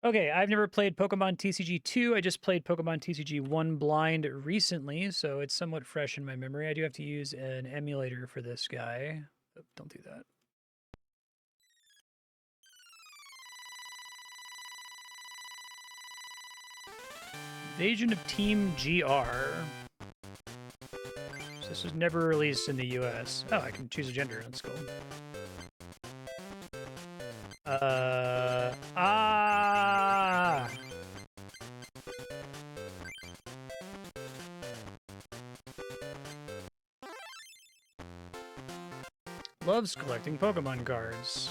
Okay, I've never played Pokemon TCG 2. I just played Pokemon TCG 1 blind recently, so it's somewhat fresh in my memory. I do have to use an emulator for this guy. Oh, don't do that. Invasion of Team GR. So this was never released in the US. Oh, I can choose a gender. That's cool. Loves collecting Pokemon cards.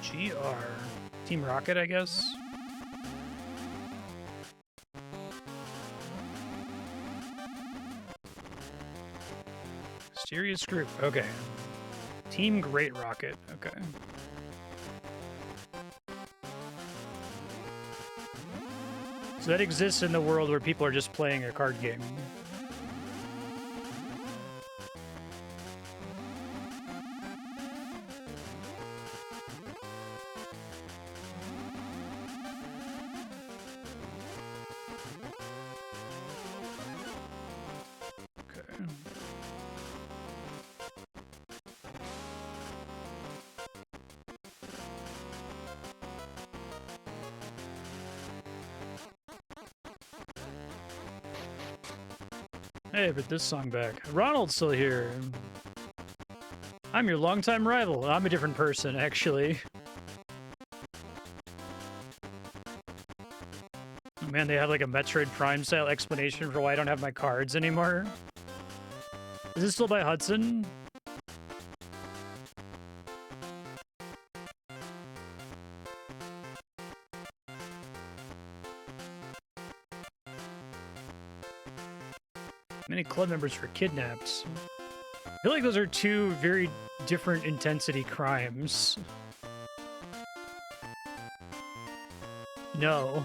GR. Team Rocket, I guess? Mysterious group. Okay. Team Great Rocket. Okay. So that exists in the world where people are just playing a card game. Hey, but this song back. Ronald's still here. I'm your longtime rival. I'm a different person, actually. Oh, man, they have like a Metroid Prime style explanation for why I don't have my cards anymore. Is this still by Hudson? Many club members were kidnapped. I feel like those are two very different intensity crimes. No.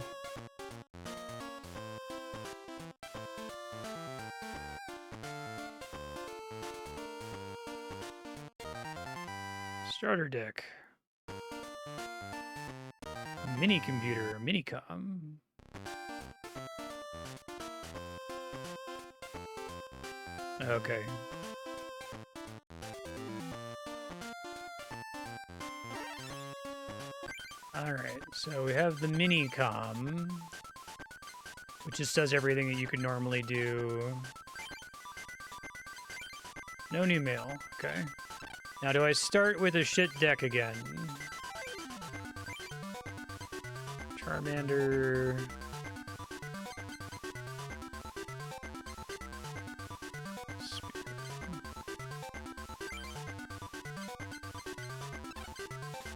Starter deck. Mini computer, minicom. Okay. Alright, so we have the minicom, which just does everything that you could normally do. No new mail, okay. Now do I start with a shit deck again? Charmander...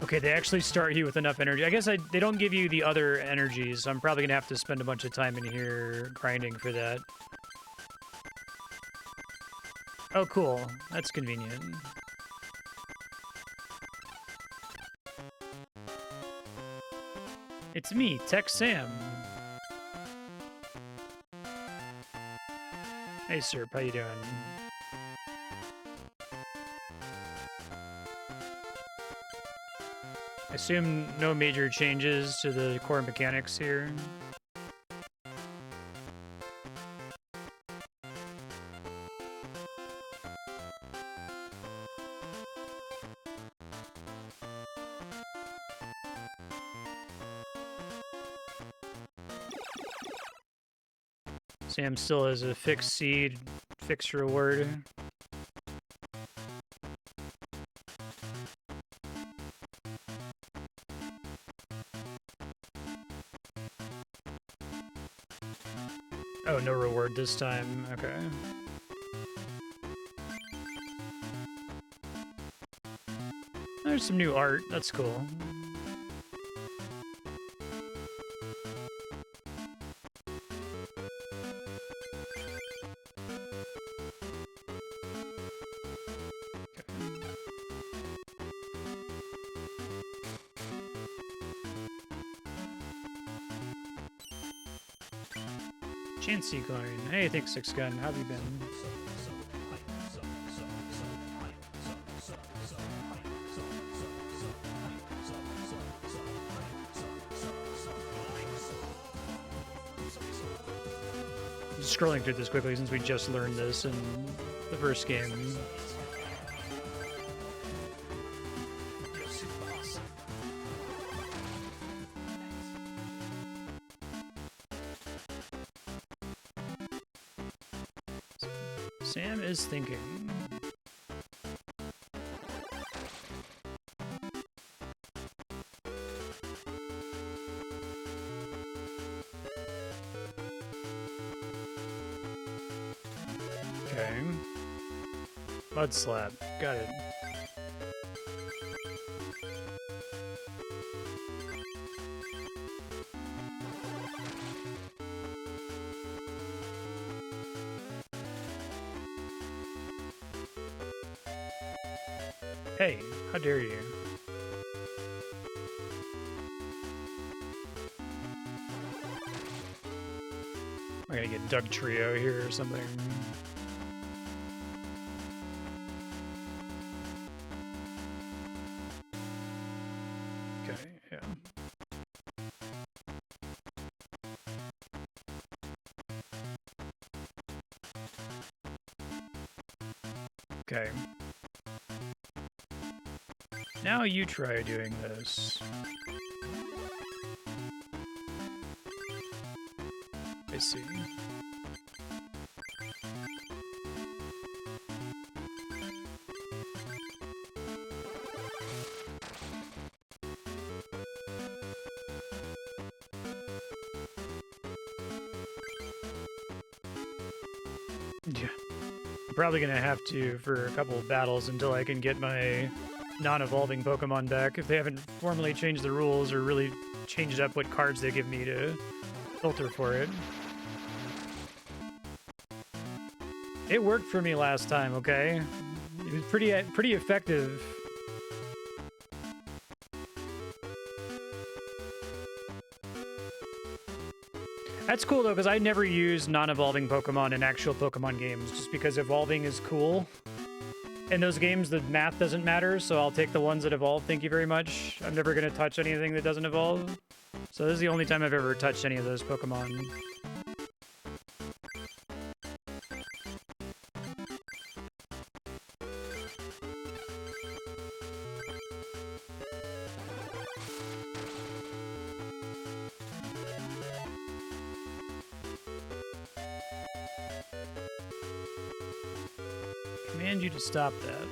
Okay, they actually start you with enough energy. I guess they don't give you the other energies, so I'm probably going to have to spend a bunch of time in here grinding for that. Oh, cool. That's convenient. It's me, Tech Sam. Hey, Sir, how you doing? I assume no major changes to the core mechanics here. Sam still has a fixed seed, fixed reward. Oh, no reward this time. Okay. There's some new art. That's cool. Chansey Coin. Hey, thanks, Six Gun. How have you been? Just scrolling through this quickly since we just learned this in the first game. Sam is thinking. Okay. Mud slab. Got it. Hey, how dare you? We're gonna get Doug Trio here or something. Okay, yeah. Okay. Now you try doing this. I see. Yeah. I'm probably gonna have to for a couple of battles until I can get my non-evolving Pokemon back if they haven't formally changed the rules or really changed up what cards they give me to filter for it. It worked for me last time, okay? It was pretty effective. That's cool though, because I never use non-evolving Pokemon in actual Pokemon games just because evolving is cool. In those games, the math doesn't matter, so I'll take the ones that evolve. Thank you very much. I'm never going to touch anything that doesn't evolve. So this is the only time I've ever touched any of those Pokemon. Command you to stop that.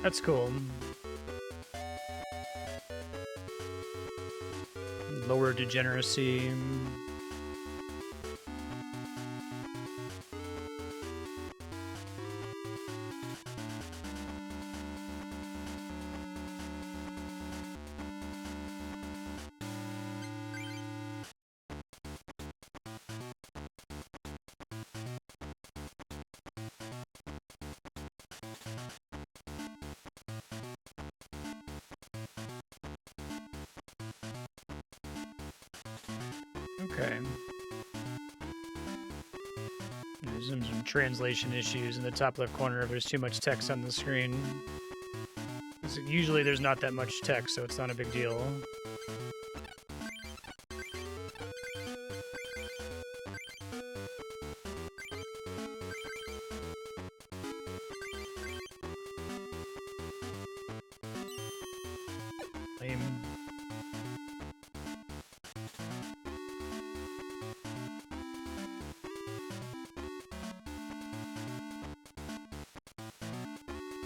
That's cool. Lower degeneracy. Okay. There's some translation issues in the top left corner if there's too much text on the screen. Usually there's not that much text, so it's not a big deal. Lame.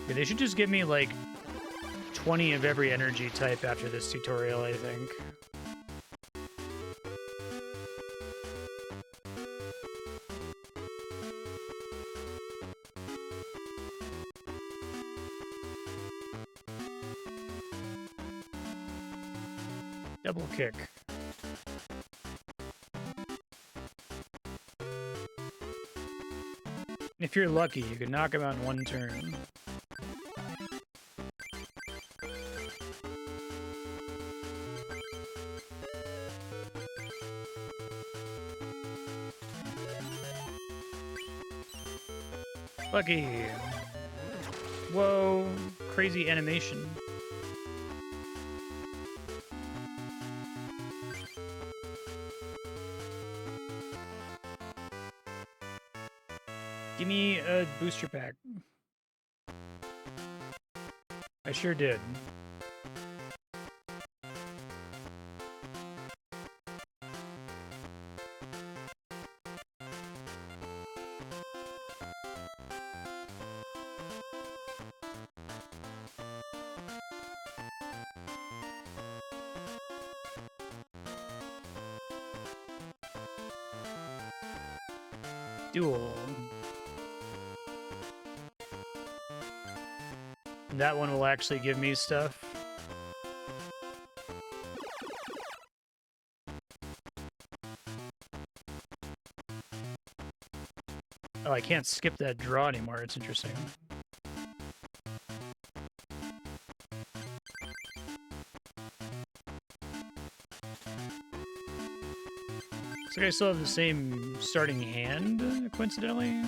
Yeah, they should just give me like 20 of every energy type after this tutorial, I think. Double kick. If you're lucky, you can knock him out in one turn. Lucky. Whoa, crazy animation. Give me a booster pack. I sure did. Duel. And that one will actually give me stuff. Oh, I can't skip that draw anymore. It's interesting. So I still have the same starting hand, coincidentally.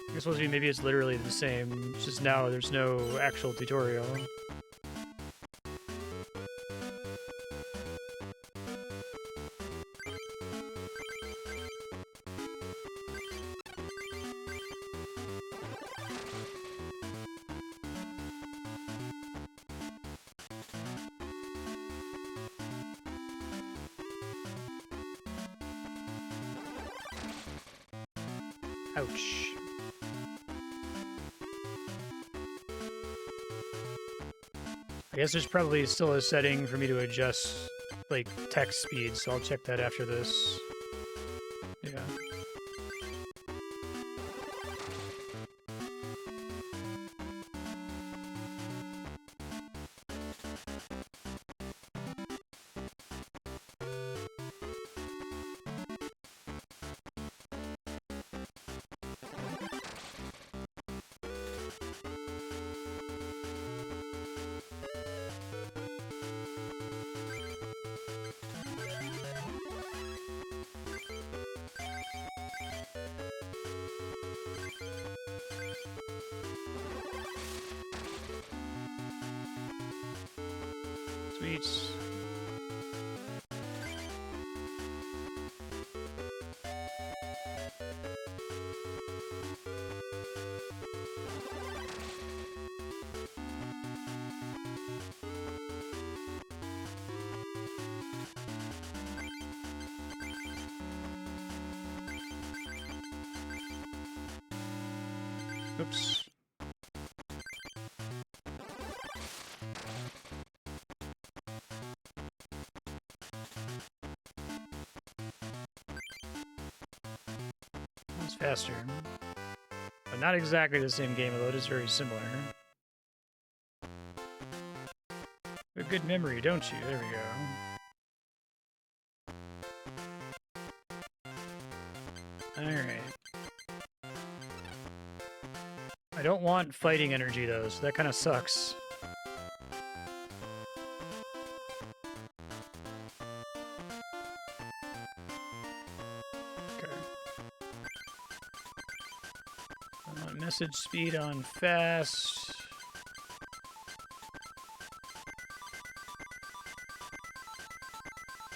I guess supposed to be maybe it's literally the same. It's just now there's no actual tutorial. Ouch. I guess there's probably still a setting for me to adjust, like, text speed, so I'll check that after this. Yeah. Sweet. Oops. It's faster. But not exactly the same game, although it is very similar. A good memory, don't you? There we go. Alright. I don't want fighting energy, though, so that kind of sucks. Okay. I want message speed on fast.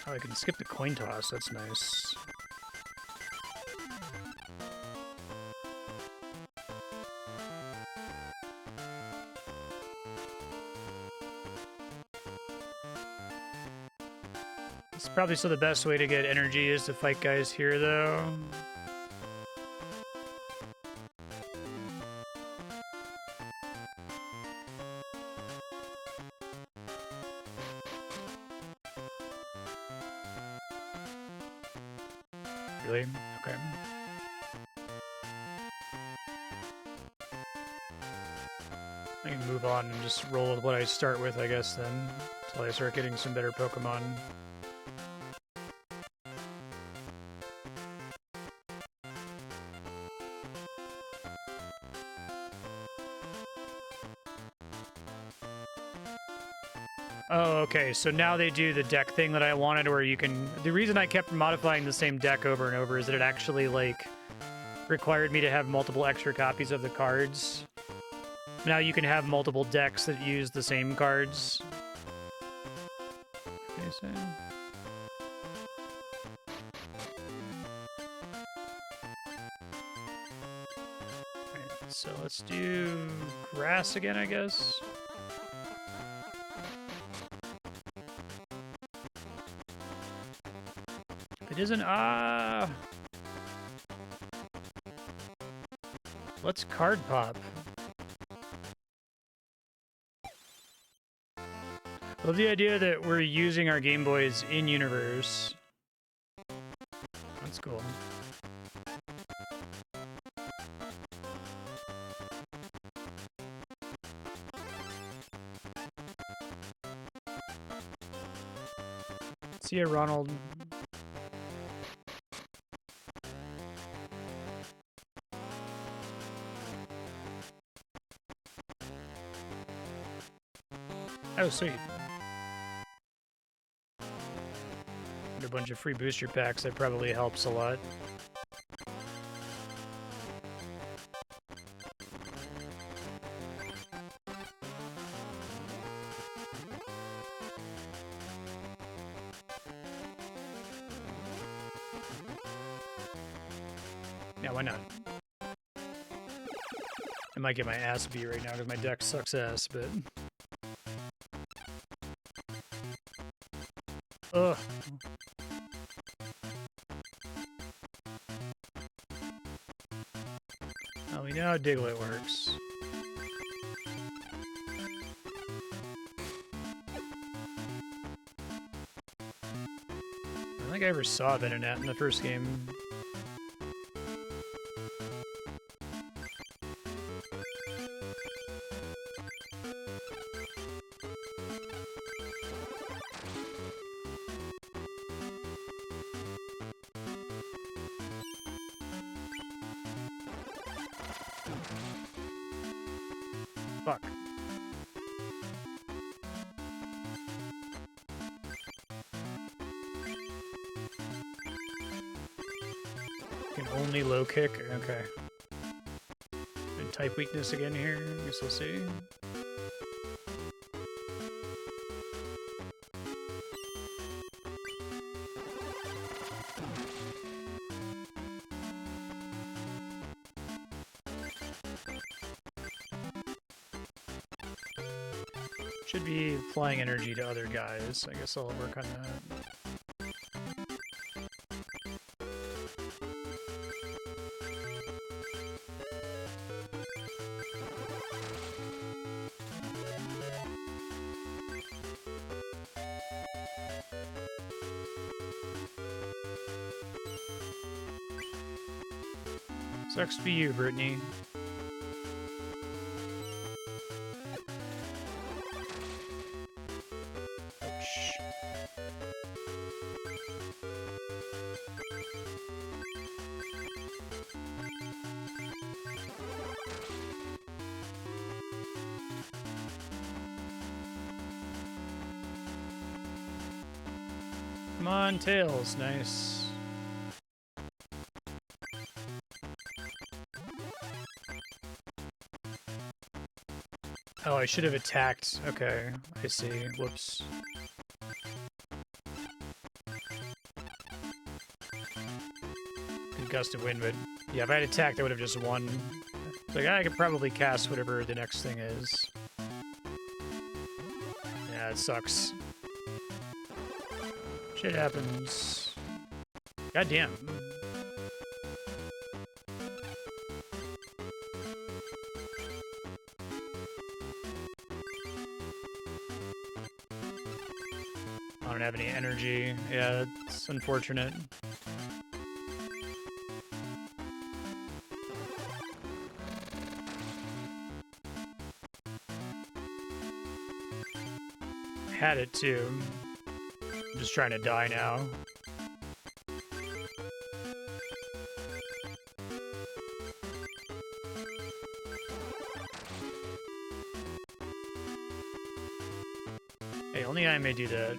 Oh, I can skip the coin toss, that's nice. It's probably still the best way to get energy is to fight guys here, though. Really? Okay. I can move on and just roll with what I start with, I guess, then. Until I start getting some better Pokemon. Oh, okay, so now they do the deck thing that I wanted where you can... The reason I kept modifying the same deck over and over is that it actually, like, required me to have multiple extra copies of the cards. Now you can have multiple decks that use the same cards. Okay, so... Alright, so let's do grass again, I guess. It isn't... Let's card pop. I love the idea that we're using our Game Boys in-universe. That's cool. See ya, Ronald. Oh, sweet. A bunch of free booster packs, that probably helps a lot. Yeah, why not? I might get my ass beat right now because my deck sucks ass, but... Ugh. Oh, we know how Diglett works. I don't think I ever saw Venonat in the first game. Fuck. Can only low kick? Okay. And type weakness again here? I guess we'll see. Should be applying energy to other guys. I guess I'll work on that. Sucks to be you, Brittany. Come on, Tails. Nice. Oh, I should have attacked. Okay, I see. Whoops. Good gust of wind, but yeah, if I had attacked, I would have just won. Like, I could probably cast whatever the next thing is. Yeah, it sucks. Shit happens. God damn. I don't have any energy. Yeah, it's unfortunate. Had it too. I'm just trying to die now. Hey, only I may do that.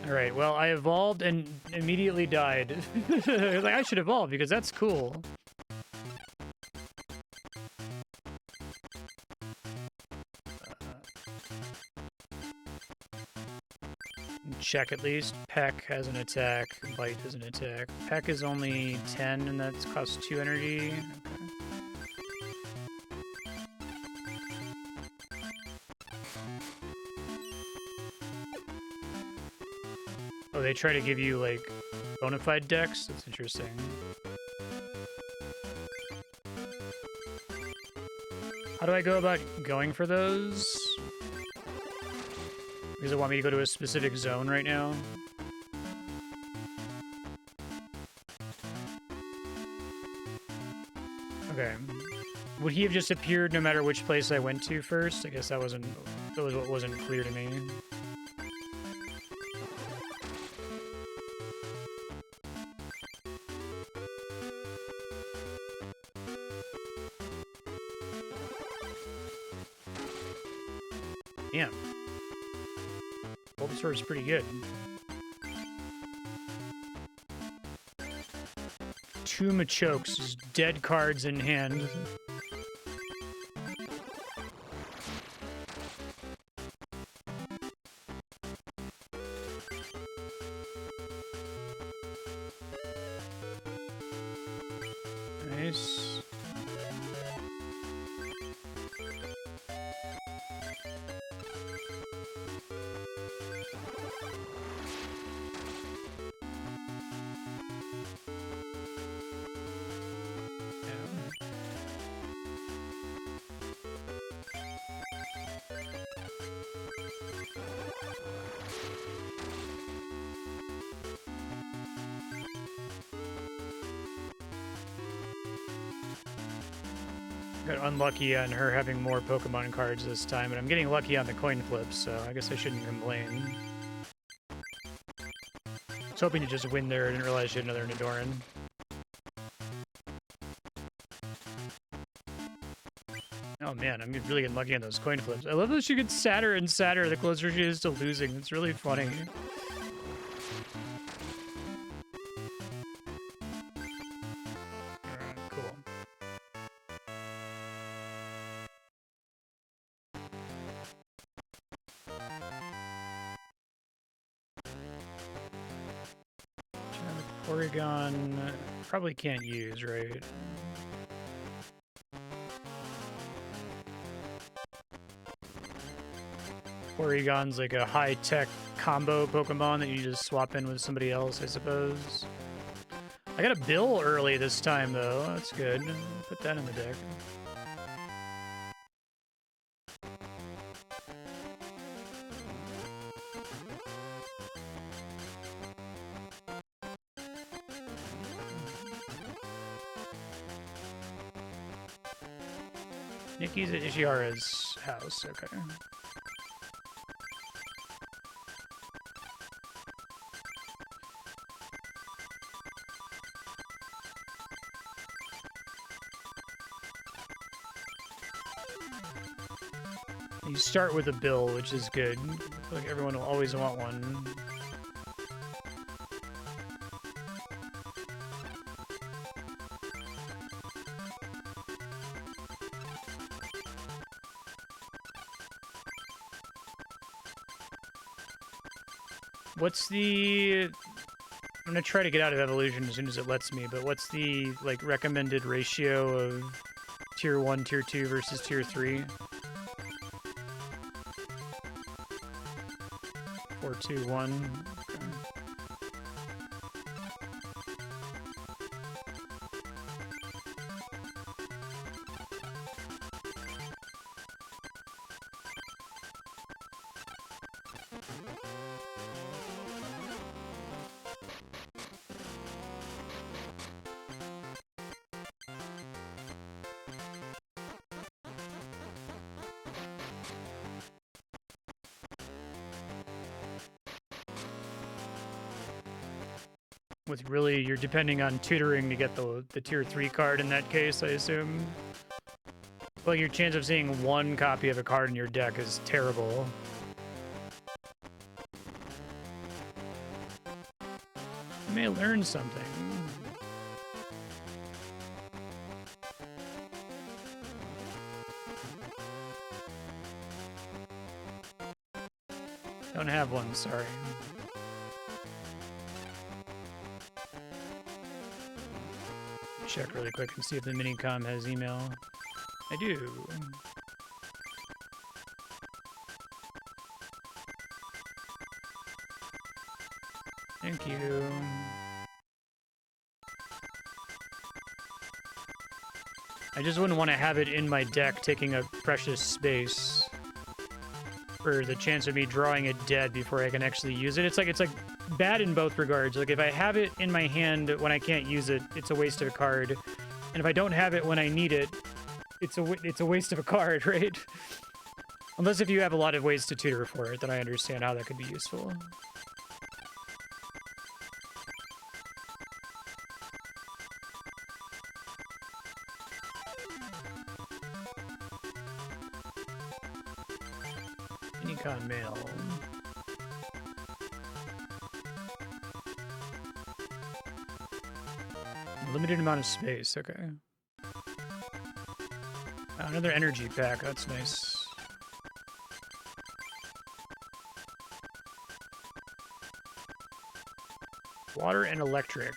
All right, well, I evolved and immediately died. I was like, I should evolve because that's cool. Check at least. Peck has an attack. Bite has an attack. Peck is only 10 and that costs 2 energy. Okay. Oh, they try to give you, like, bona fide decks? That's interesting. How do I go about going for those? Does it want me to go to a specific zone right now? Okay. Would he have just appeared no matter which place I went to first? I guess that was what wasn't clear to me. Damn. Bulbasaur is pretty good. 2 Machokes, dead cards in hand. Nice. Got unlucky on her having more Pokemon cards this time, but I'm getting lucky on the coin flips, so I guess I shouldn't complain. I was hoping to just win there. I didn't realize she had another Nidoran. Oh man, I'm really getting lucky on those coin flips. I love that she gets sadder and sadder the closer she is to losing. It's really funny. Cool. Porygon probably can't use, right? Porygon's like a high-tech combo Pokemon that you just swap in with somebody else, I suppose. I got a Bill early this time, though. That's good. Put that in the deck. Nikki's at Ishiara's house, okay. You start with a Bill, which is good. I feel like everyone will always want one. What's the... I'm gonna try to get out of evolution as soon as it lets me, but what's the, like, recommended ratio of Tier 1, Tier 2 versus Tier 3? 4, 2, 1. Okay. With really, you're depending on tutoring to get the Tier 3 card in that case, I assume. Well, your chance of seeing one copy of a card in your deck is terrible. may learn something. Don't have one, sorry. Check really quick and see if the minicom has email. I do. Thank you. I just wouldn't want to have it in my deck taking up precious space for the chance of me drawing it dead before I can actually use it. It's like bad in both regards. Like if I have it in my hand when I can't use it, it's a waste of a card. And if I don't have it when I need it, it's a waste of a card, right? Unless if you have a lot of ways to tutor for it, then I understand how that could be useful. Minicon mail. Limited amount of space, okay. Another energy pack, that's nice. Water and electric.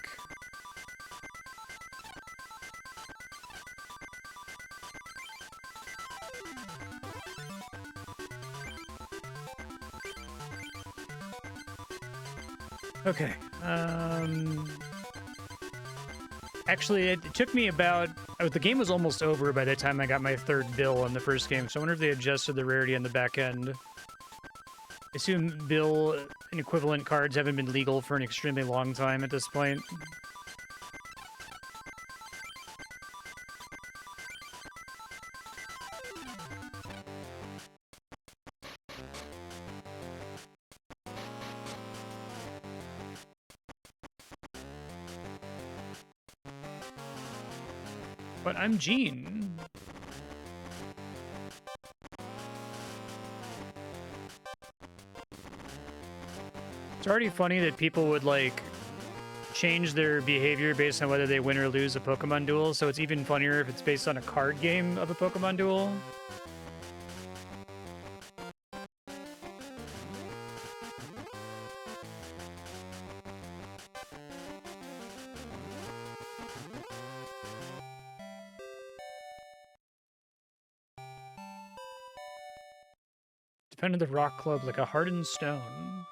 Okay. Actually, it took me about... Oh, the game was almost over by the time I got my third bill on the first game, so I wonder if they adjusted the rarity on the back end. I assume bill and equivalent cards haven't been legal for an extremely long time at this point. But I'm Gene. It's already funny that people would, like, change their behavior based on whether they win or lose a Pokemon duel, so it's even funnier if it's based on a card game of a Pokemon duel. Defended the rock club like a hardened stone.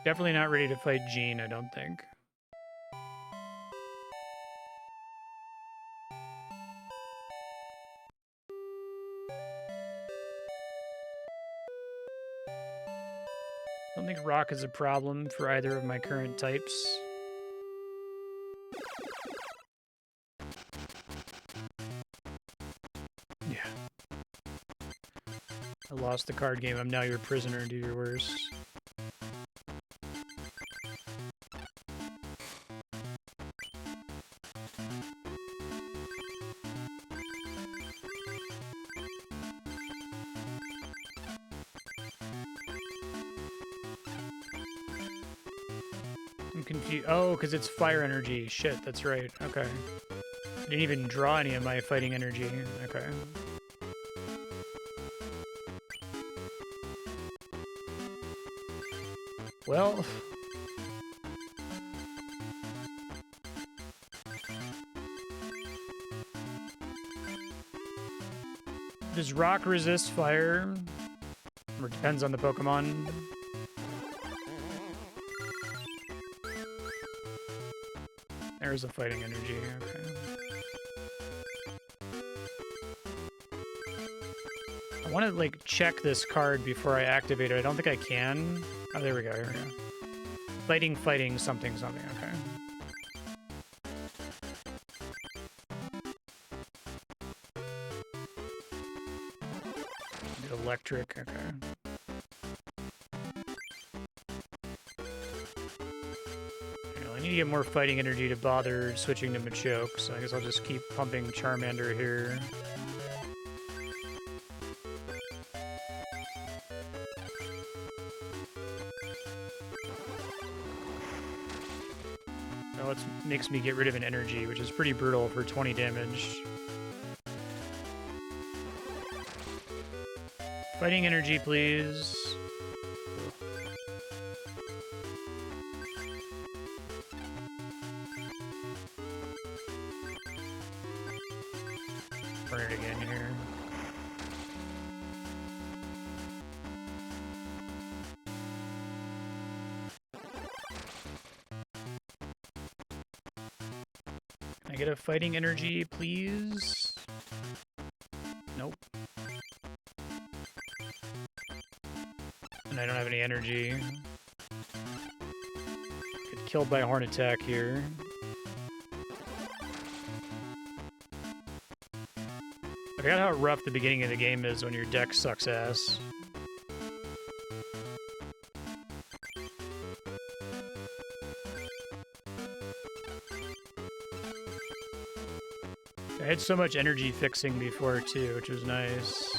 Definitely not ready to fight Gene, I don't think. I don't think rock is a problem for either of my current types. Yeah. I lost the card game. I'm now your prisoner. Do your worst. I'm confused. Oh, because it's fire energy. Shit, that's right. Okay. I didn't even draw any of my fighting energy. Okay. Well... Does rock resist fire? Or depends on the Pokemon. There's a fighting energy, okay. I want to, like, check this card before I activate it. I don't think I can. Oh, there we go, here we go. Fighting, something, okay. Electric, okay. I need to get more fighting energy to bother switching to Machoke, so I guess I'll just keep pumping Charmander here. Oh, it makes me get rid of an energy, which is pretty brutal for 20 damage. Fighting energy, please. Burn it again here. Can I get a fighting energy, please? Nope. And I don't have any energy. Get killed by a horn attack here. I forgot how rough the beginning of the game is when your deck sucks ass. I had so much energy fixing before too, which was nice.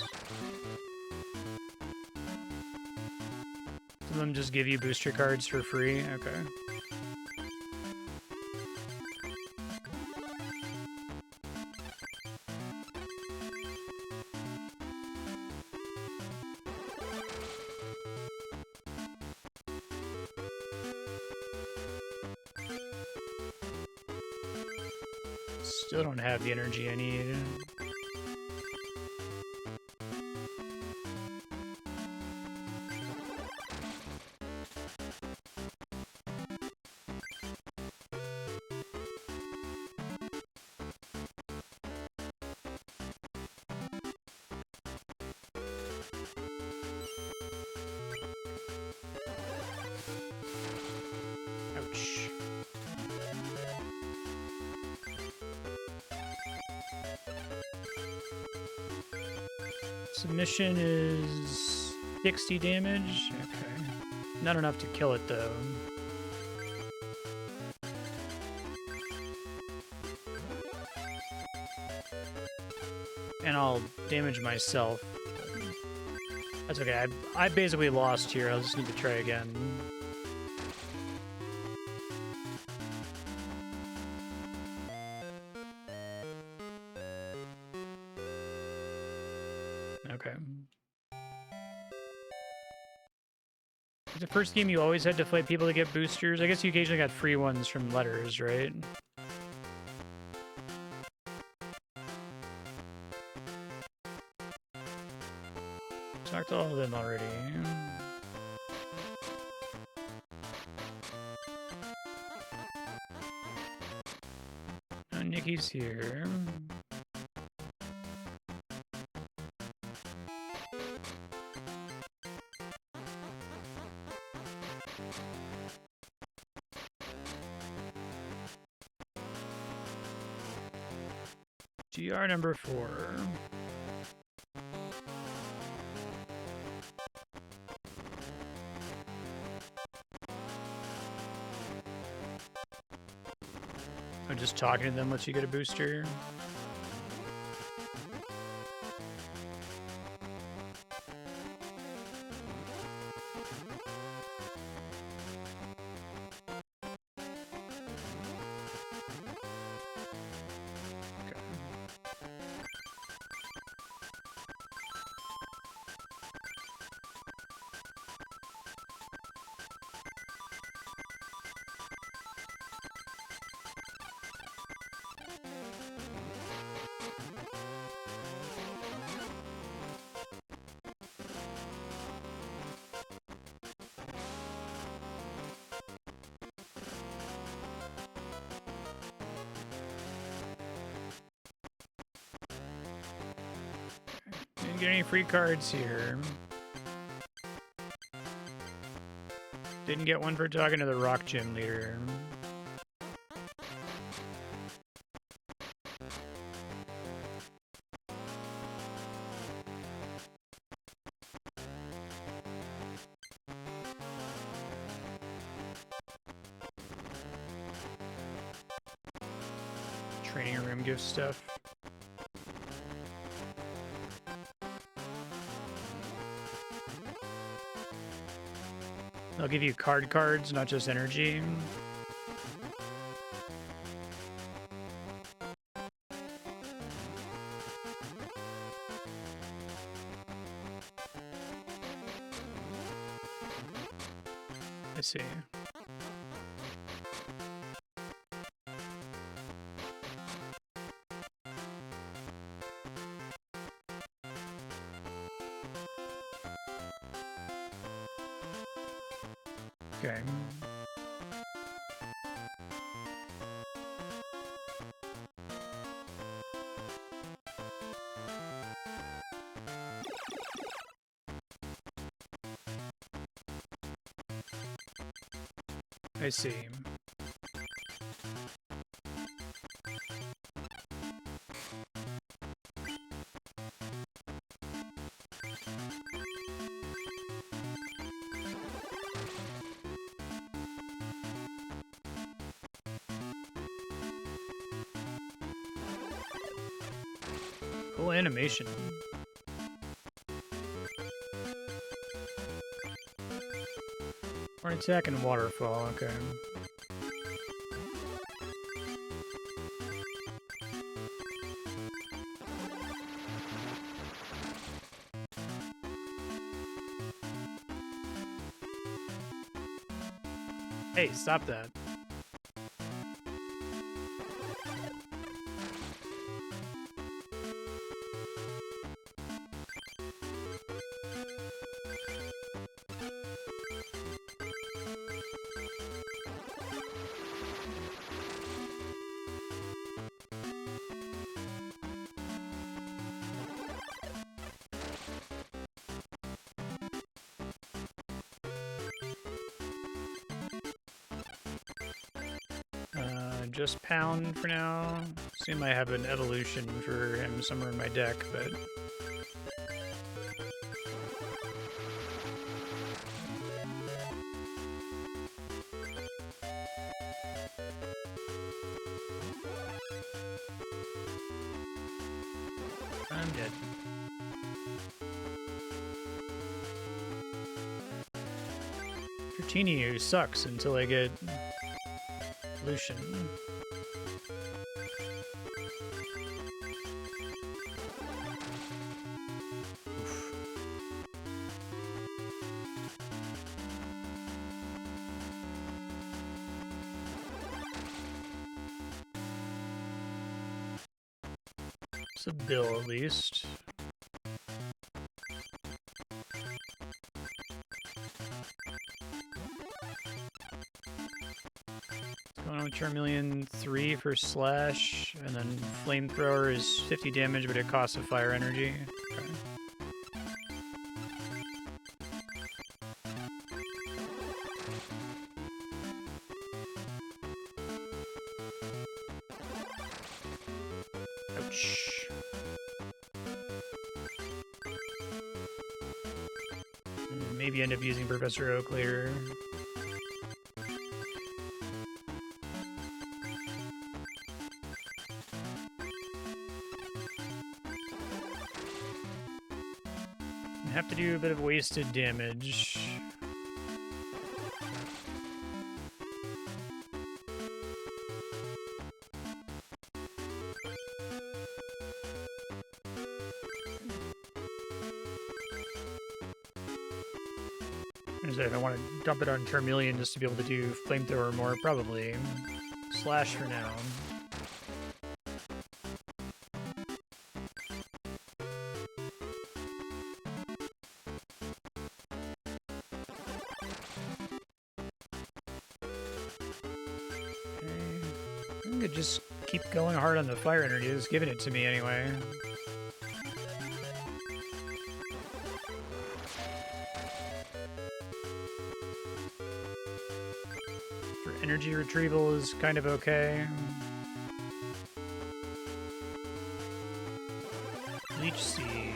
Some of them just give you booster cards for free. Okay. Still don't have the energy I need. Ouch. Submission is 60 damage. Okay. Not enough to kill it, though. And I'll damage myself. That's okay. I basically lost here. I'll just need to try again. Okay. The first game you always had to fight people to get boosters. I guess you occasionally got free ones from letters, right? Talked to all of them already. Oh, Nikki's here. GR number 4. I'm just talking to them lets you get a booster. Didn't get any free cards here. Didn't get one for talking to the rock gym leader. training room gives stuff. They'll give you cards, not just energy. I see. Okay. I see. Cool animation. Or attack and waterfall, okay. Hey, stop that. Just pound for now. Assume I have an evolution for him somewhere in my deck, but... I'm dead. Brittany sucks until I get evolution. It's a bill, at least. Going on with Charmeleon 3 for slash, and then Flamethrower is 50 damage, but it costs a fire energy. Okay. Ouch. Maybe end up using Professor Oak later. Have to do a bit of wasted damage. If I want to dump it on Charmeleon just to be able to do Flamethrower more, probably. Slash for now. I could just keep going hard on the fire energy. It's giving it to me anyway. For energy retrieval is kind of okay. Leech Seed.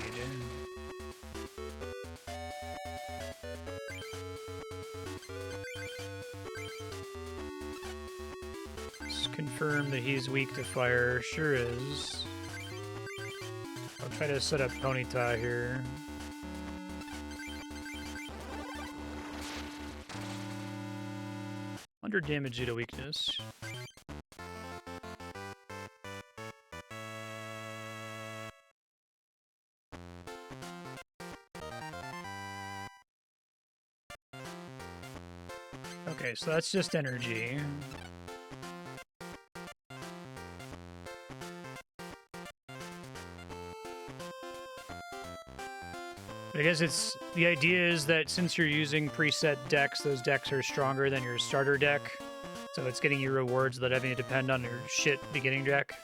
confirm that he's weak to fire. Sure is. I'll try to set up Ponyta here. Under damage due to weakness. Okay, so that's just energy. I guess it's the idea is that since you're using preset decks, those decks are stronger than your starter deck. So it's getting you rewards without having to depend on your shit beginning deck.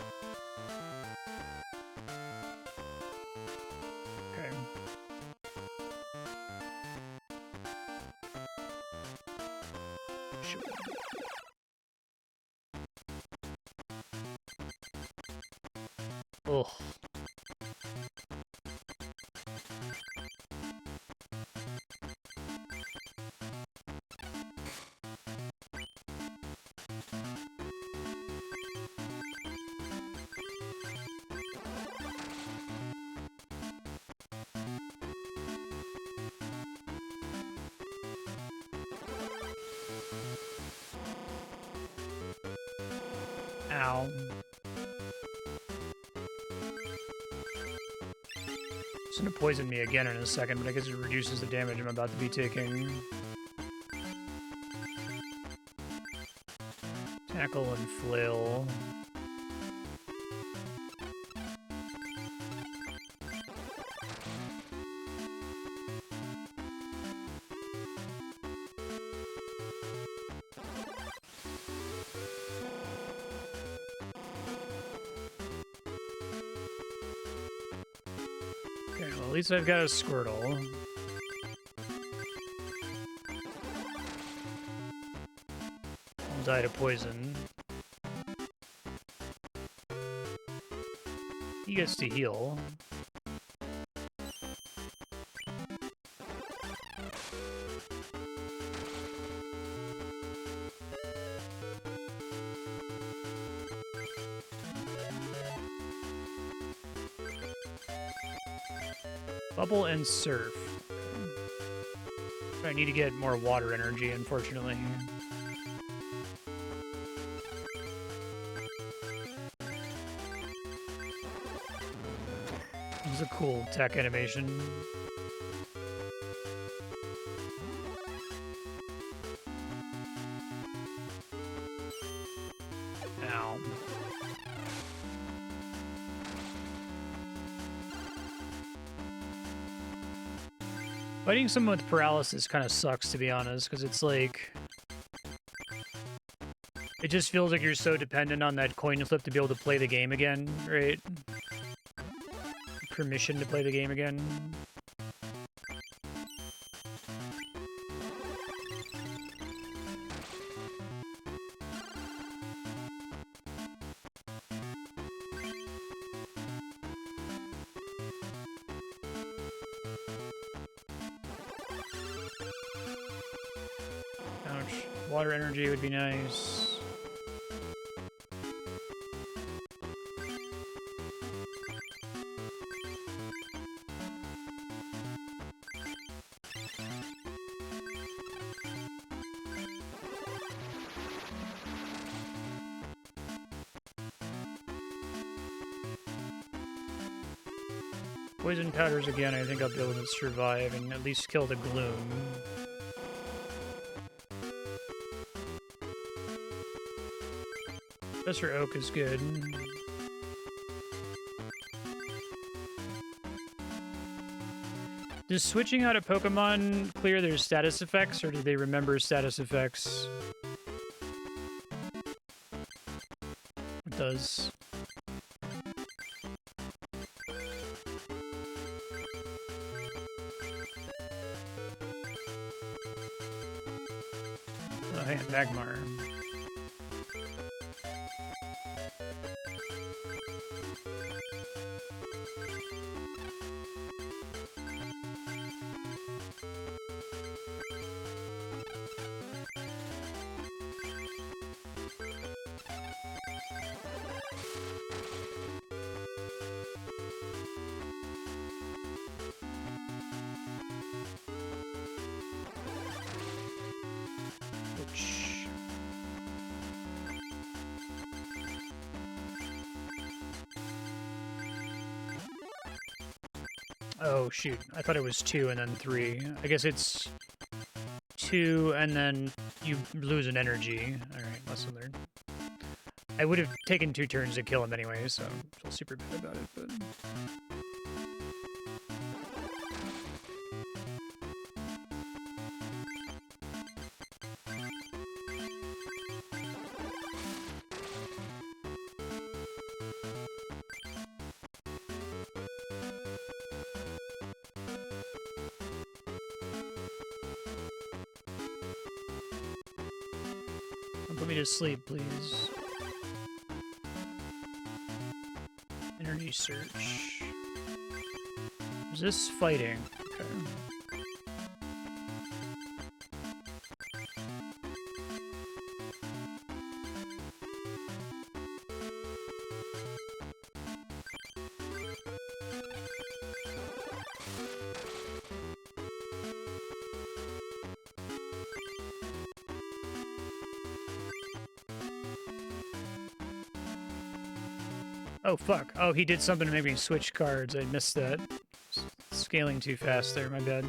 Okay. Sure. Ugh. Ow. It's gonna poison me again in a second, but I guess it reduces the damage I'm about to be taking. Tackle and flail. Okay, well, at least I've got a Squirtle. I'll die to poison. He gets to heal. Bubble and surf. I need to get more water energy, unfortunately. This is a cool tech animation. Ow. Fighting someone with paralysis kind of sucks, to be honest, because it's like... It just feels like you're so dependent on that coin flip to be able to play the game again, right? Permission to play the game again. Ouch. Water energy would be nice. Poison powders again, I think I'll be able to survive and at least kill the gloom. Professor Oak is good. Does switching out a Pokemon clear their status effects, or do they remember status effects? It does. Oh, hey, Magmar. Oh, shoot. I thought it was 2 and then 3. I guess it's 2 and then you lose an energy. Alright, lesson learned. I would have taken 2 turns to kill him anyway, so I feel super bad about it, but... Put me to sleep, please. Energy search. Is this fighting? Okay. Oh, fuck. Oh, he did something to make me switch cards. I missed that. Scaling too fast there, my bad.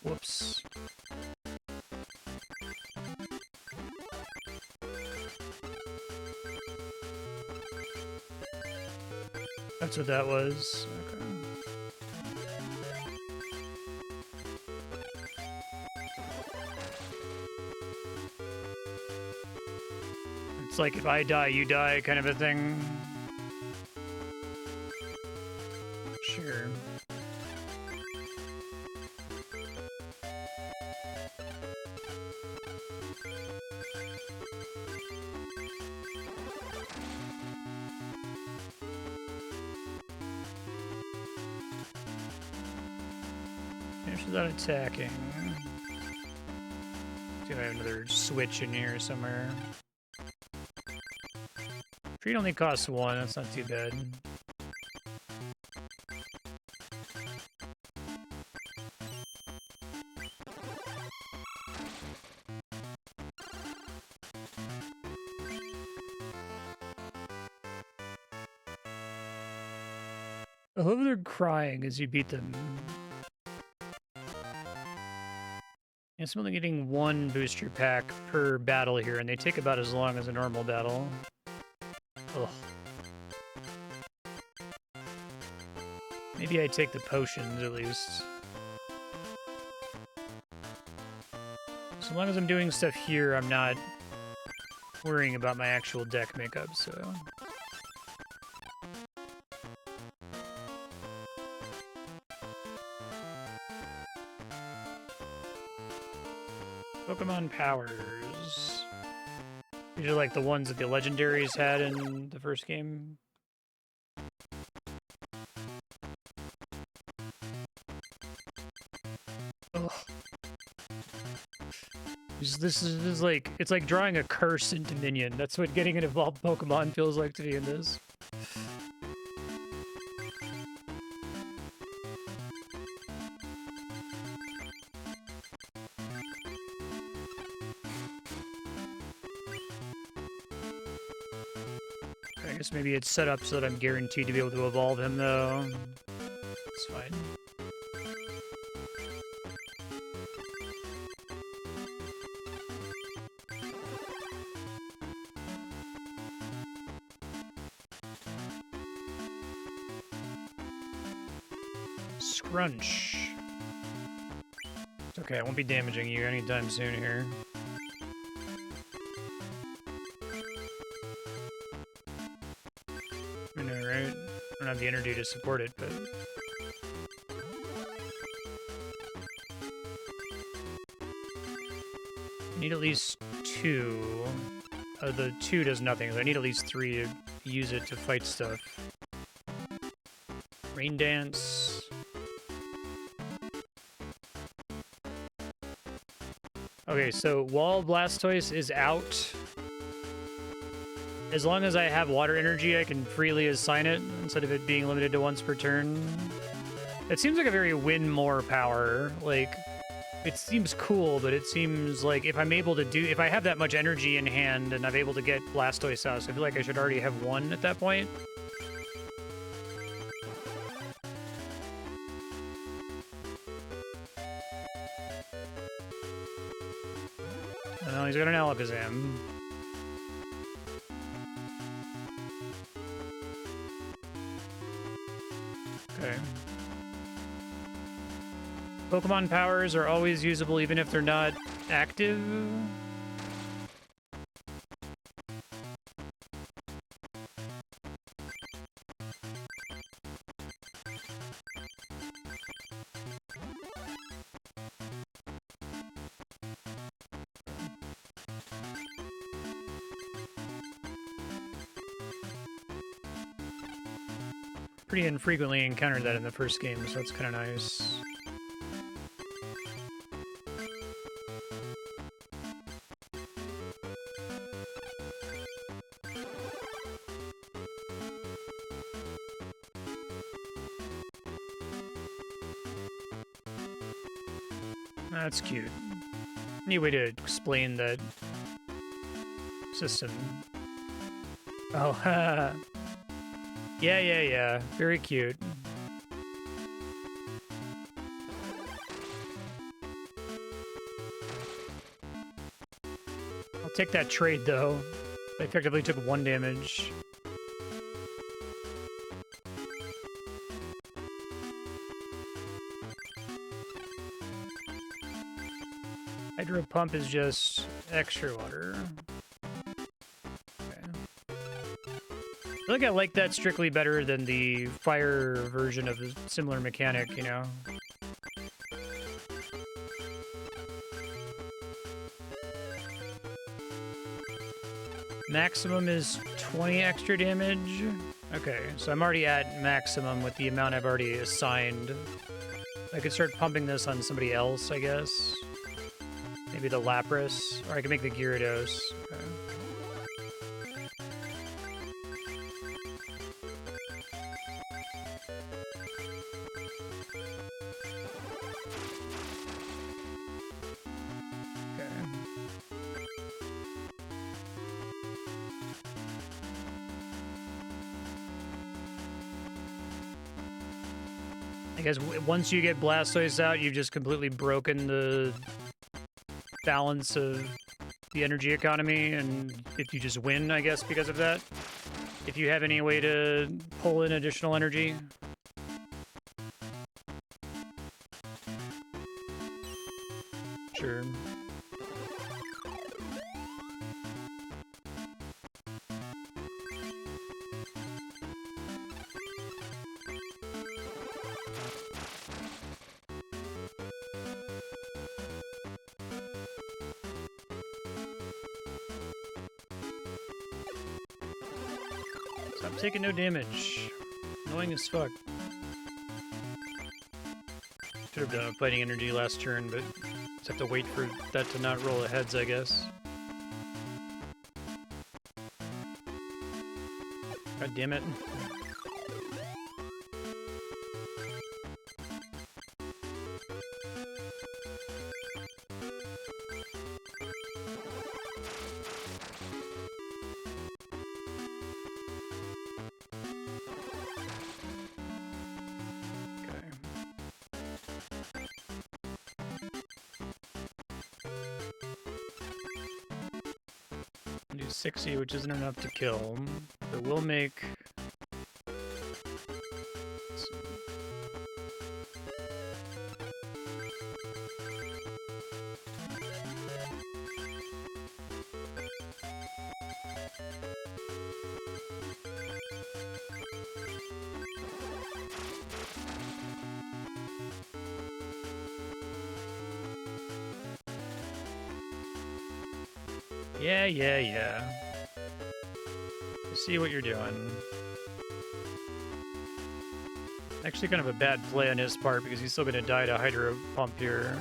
Whoops. That's what that was. Okay. It's like if I die, you die kind of a thing. Sure. Finish without attacking. Do I have another switch in here somewhere? Treat only costs 1, that's not too bad. I love they're crying as you beat them. It's only getting 1 booster pack per battle here, and they take about as long as a normal battle. Ugh. Maybe I take the potions at least. So long as I'm doing stuff here, I'm not worrying about my actual deck makeup, so... Pokemon powers. These are like the ones that the legendaries had in the first game. Ugh. This is like, it's like drawing a curse into Minion. That's what getting an evolved Pokemon feels like to me in this. I guess maybe it's set up so that I'm guaranteed to be able to evolve him, though. It's fine. Scrunch. It's okay, I won't be damaging you anytime soon here. I know, right? I don't have the energy to support it, but... I need at least 2. The 2 does nothing, so I need at least 3 to use it to fight stuff. Rain Dance... Okay, so Wall Blastoise is out. As long as I have water energy, I can freely assign it, instead of it being limited to once per turn. It seems like a very win more power. Like, it seems cool, but it seems like if I'm able to do... If I have that much energy in hand and I'm able to get Blastoise out, so I feel like I should already have 1 at that point. Oh, he's got an Alakazam. Okay. Pokemon powers are always usable even if they're not active. Pretty infrequently encountered that in the first game, so that's kind of nice. That's cute. Neat way to explain that system. Oh, yeah. Very cute. I'll take that trade, though. I effectively took 1 damage. Hydro Pump is just extra water. Okay. I think I like that strictly better than the fire version of a similar mechanic, you know? Maximum is 20 extra damage. Okay, so I'm already at maximum with the amount I've already assigned. I could start pumping this on somebody else, I guess. Maybe the Lapras, or I can make the Gyarados. Okay. I guess once you get Blastoise out, you've just completely broken the balance of the energy economy, and if you just win, I guess, because of that. If you have any way to pull in additional energy. Sure. Stop taking no damage. Annoying as fuck. Should have done a fighting energy last turn, but just have to wait for that to not roll aheads, I guess. God damn it. Do 60, which isn't enough to kill. But we'll make... Yeah. I see what you're doing. Actually kind of a bad play on his part because he's still gonna die to Hydro Pump here.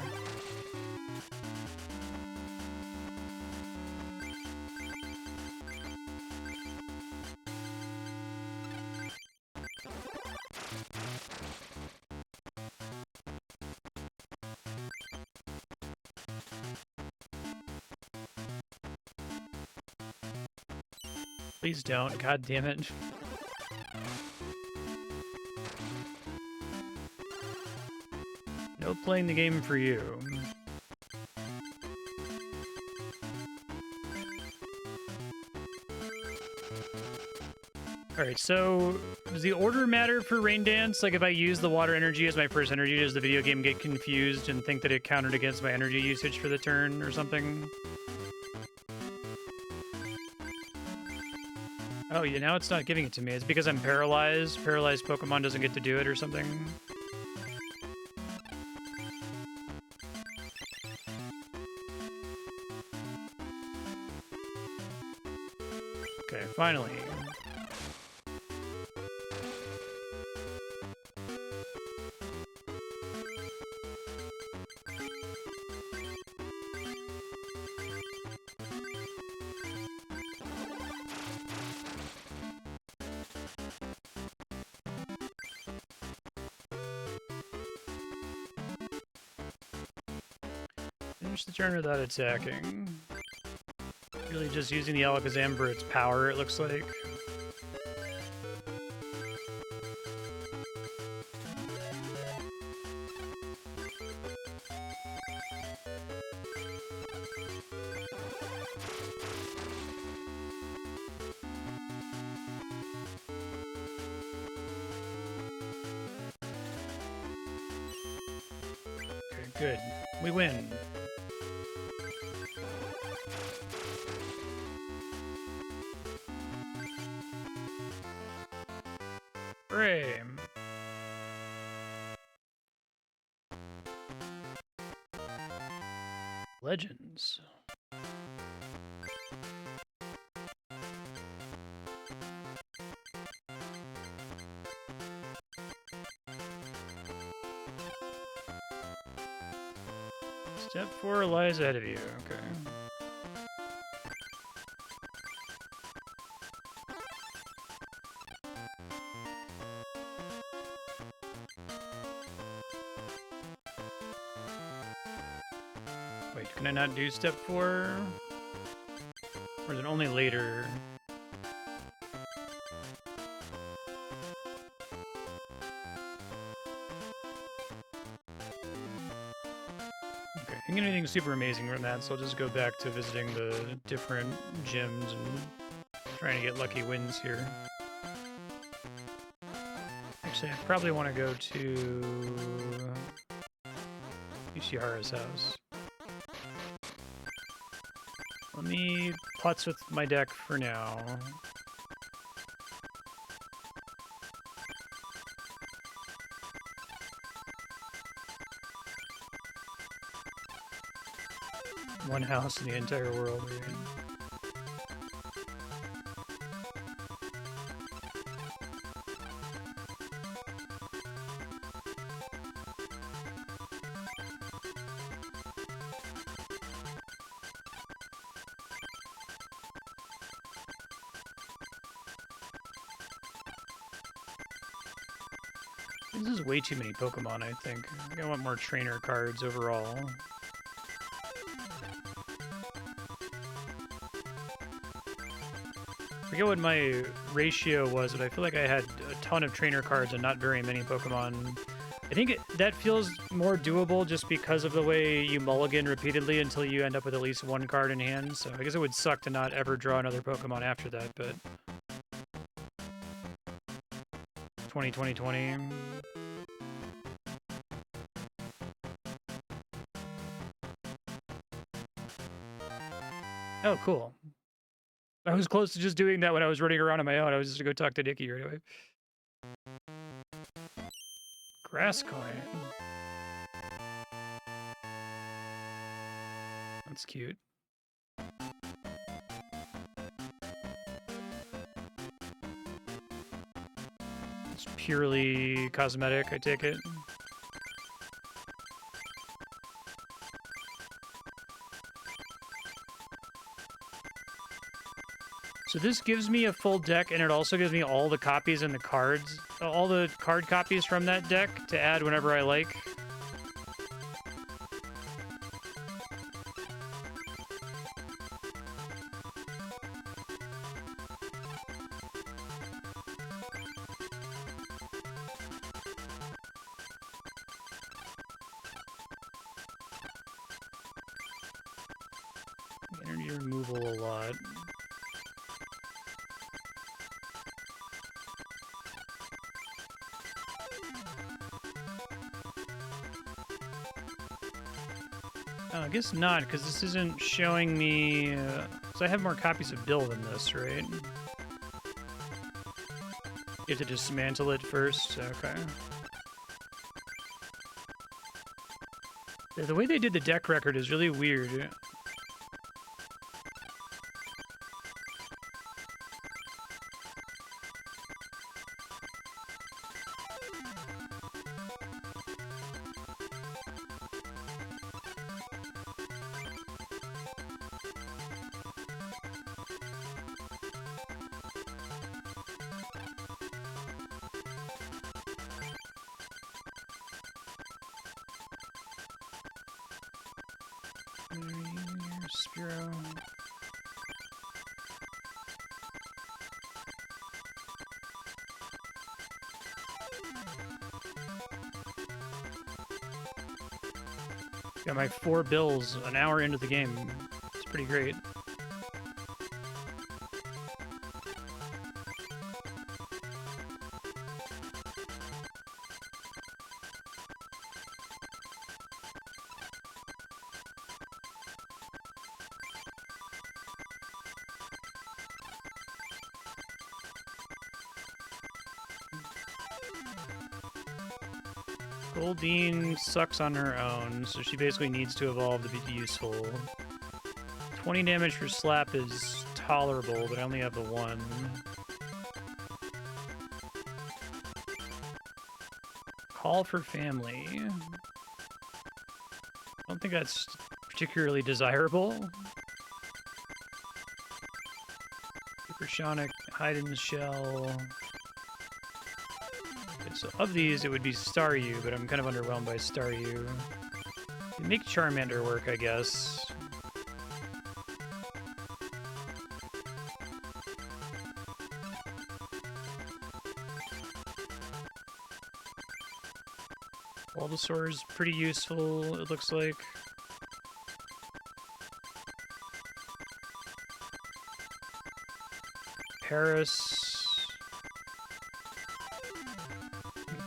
Please don't, god damn it. No playing the game for you. Alright, so does the order matter for Rain Dance? Like if I use the water energy as my first energy, does the video game get confused and think that it counted against my energy usage for the turn or something? Oh, yeah, now it's not giving it to me. It's because I'm paralyzed. Paralyzed Pokemon doesn't get to do it or something. Okay, finally. Finish the turn without attacking. Really just using the Alakazam for its power, it looks like. Okay, good. We win. Hooray! Legends. Step 4 lies ahead of you. Okay. Wait, can I not do step 4? Or is it only later? Okay, I didn't get anything super amazing from that, so I'll just go back to visiting the different gyms and trying to get lucky wins here. Actually, I probably want to go to Ishihara's house. Let me putz with my deck for now. One house in the entire world. Right? This is way too many Pokemon, I think. I want more trainer cards overall. I forget what my ratio was, but I feel like I had a ton of trainer cards and not very many Pokemon. I think that feels more doable just because of the way you mulligan repeatedly until you end up with at least one card in hand. So I guess it would suck to not ever draw another Pokemon after that, but... 2020. Oh, cool. I was close to just doing that when I was running around on my own. I was just gonna go talk to Nikki right away. Grass coin. That's cute. It's purely cosmetic, I take it. So this gives me a full deck, and it also gives me all the copies and the cards, all the card copies from that deck to add whenever I like. Energy removal a lot. I guess not, because this isn't showing me... so I have more copies of Bill than this, right? You have to dismantle it first? Okay. Yeah, the way they did the deck record is really weird. Spiro. Got my 4 bills an hour into the game. It's pretty great. Goldine sucks on her own, so she basically needs to evolve to be useful. 20 damage for Slap is tolerable, but I only have the 1. Call for Family. I don't think that's particularly desirable. Supersonic, Hide in the Shell. So of these, it would be Staryu, but I'm kind of underwhelmed by Staryu. Make Charmander work, I guess. Bulbasaur's pretty useful, it looks like. Paris.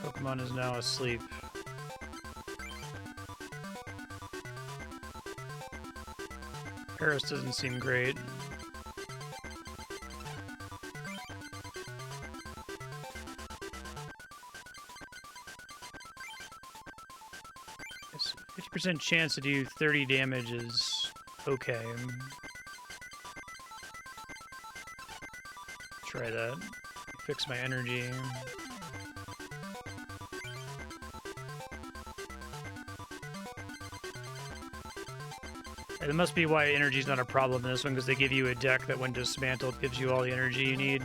Pokemon is now asleep. Paris doesn't seem great. It's 50% chance to do 30 damage is okay. Try that. Fix my energy. That must be why energy's not a problem in this one, because they give you a deck that when dismantled gives you all the energy you need.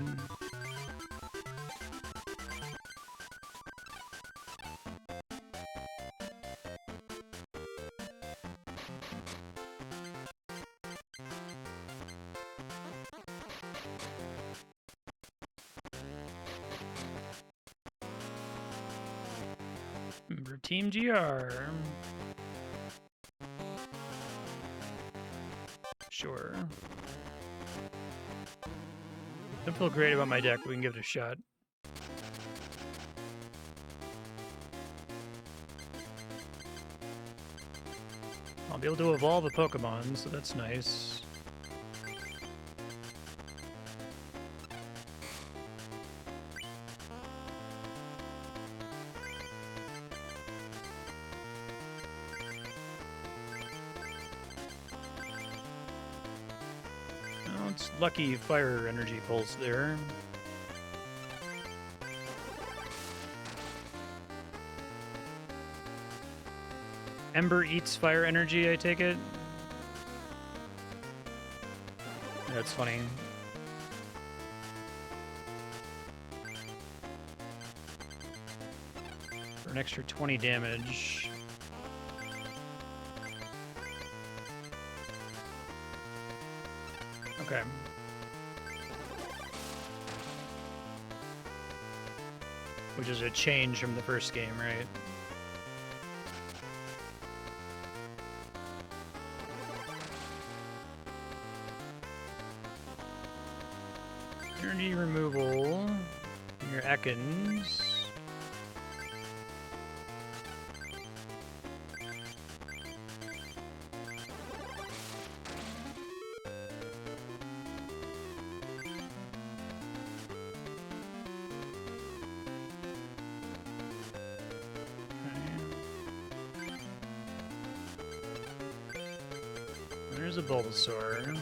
For Team GR. Sure. Don't feel great about my deck, but we can give it a shot. I'll be able to evolve a Pokemon, so that's nice. Lucky fire energy pulse there. Ember eats fire energy, I take it? That's funny. For an extra 20 damage. Okay. Which is a change from the first game, right? Energy removal. Your Ekans. There's a Bulbasaur.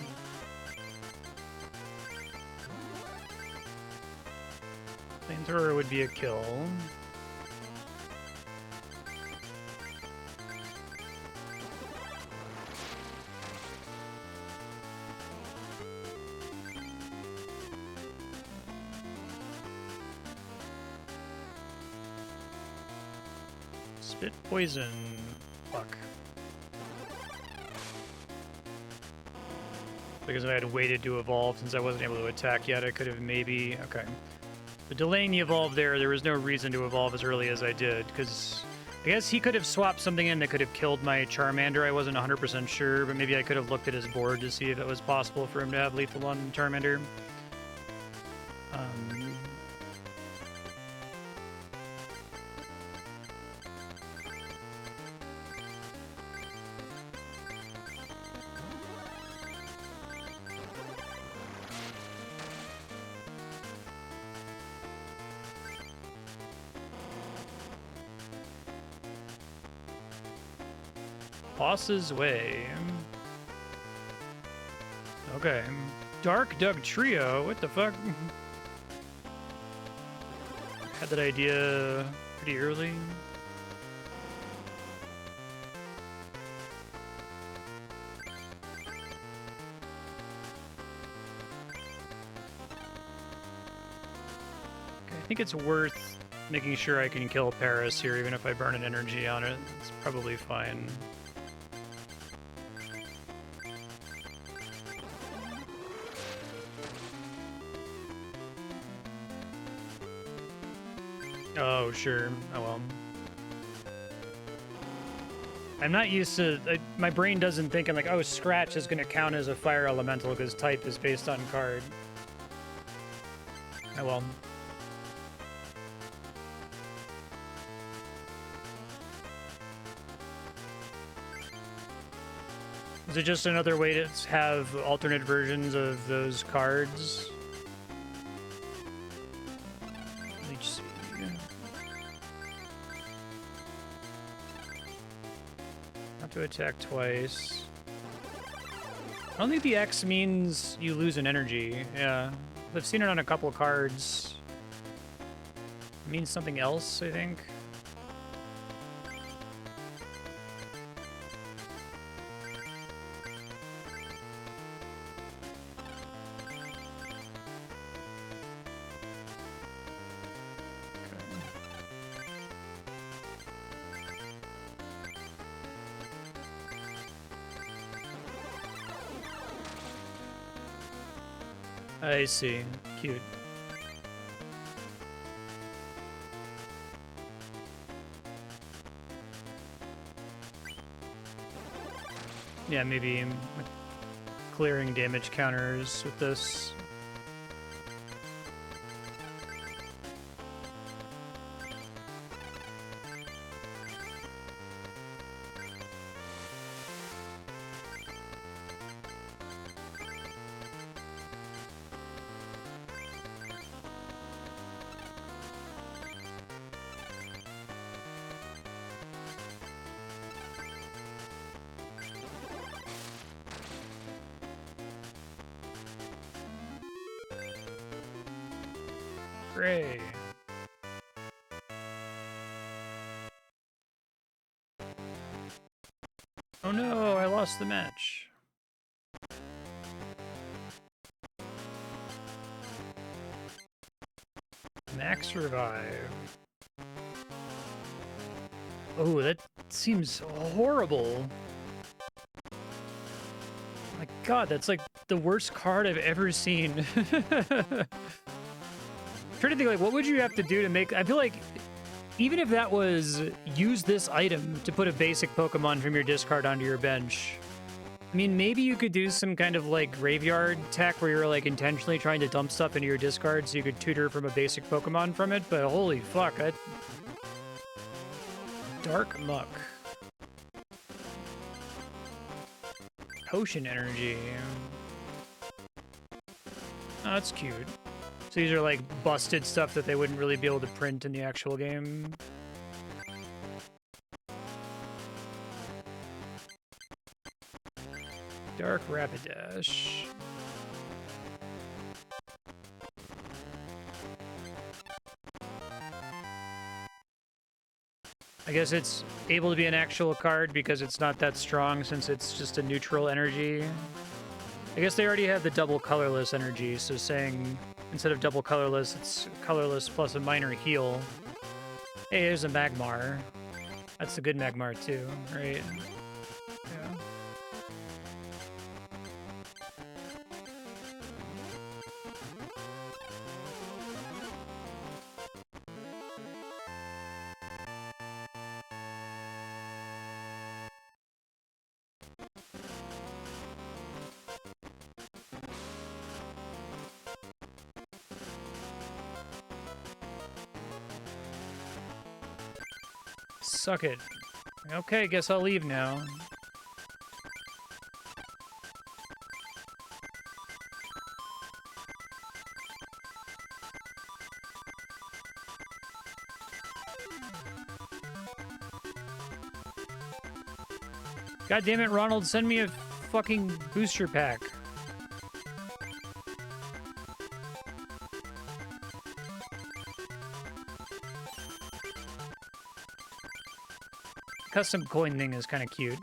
Flamethrower would be a kill. Spit poison. Fuck. Because if I had waited to evolve, since I wasn't able to attack yet, I could have maybe... Okay. But delaying the evolve there was no reason to evolve as early as I did, because I guess he could have swapped something in that could have killed my Charmander. I wasn't 100% sure, but maybe I could have looked at his board to see if it was possible for him to have lethal on Charmander. Boss's Way. Okay. Dark Doug Trio? What the fuck? Had that idea pretty early. Okay, I think it's worth making sure I can kill Paris here, even if I burn an energy on it. It's probably fine. Oh, sure. Oh, well. I'm not used to... my brain doesn't think I'm like, oh, Scratch is going to count as a fire elemental because type is based on card. Oh, well. Is it just another way to have alternate versions of those cards? To attack twice. I don't think the X means you lose an energy. Yeah. I've seen it on a couple cards. It means something else, I think. I see. Cute. Yeah, maybe clearing damage counters with this. Gray. Oh no, I lost the match. Max revive. Oh, that seems horrible. My god, that's like the worst card I've ever seen. Trying to think, like, what would you have to do to make... I feel like even if that was use this item to put a basic Pokemon from your discard onto your bench, I mean, maybe you could do some kind of, like, graveyard tech where you're, like, intentionally trying to dump stuff into your discard so you could tutor from a basic Pokemon from it, but holy fuck, Dark Muck. Potion Energy. Oh, that's cute. So these are like busted stuff that they wouldn't really be able to print in the actual game. Dark Rapidash. I guess it's able to be an actual card because it's not that strong since it's just a neutral energy. I guess they already have the double colorless energy, so saying instead of double colorless, it's colorless plus a minor heal. Hey, there's a Magmar. That's a good Magmar too, right? Yeah. Suck it. Okay, guess I'll leave now. God damn it, Ronald, send me a fucking booster pack. Custom coin thing is kind of cute.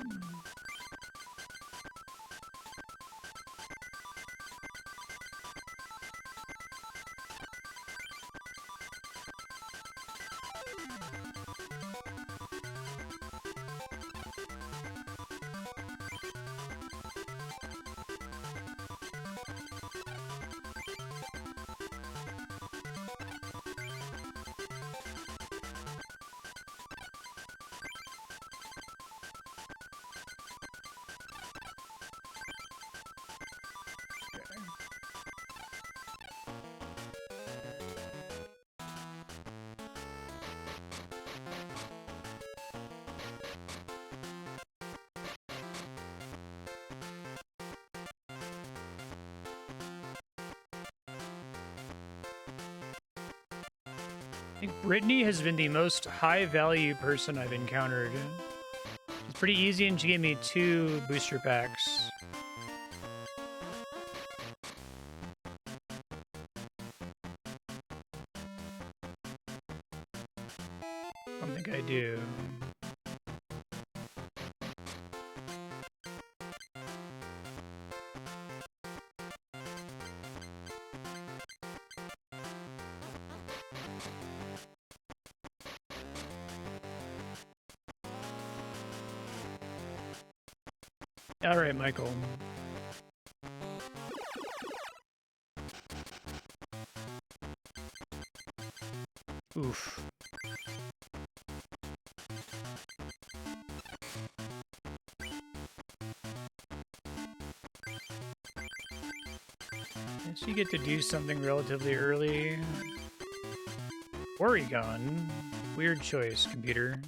I think Brittany has been the most high-value person I've encountered. It's pretty easy, and she gave me 2 booster packs. I don't think I do. All right, Michael. Oof. Guess you get to do something relatively early. Oregon. Weird choice, computer.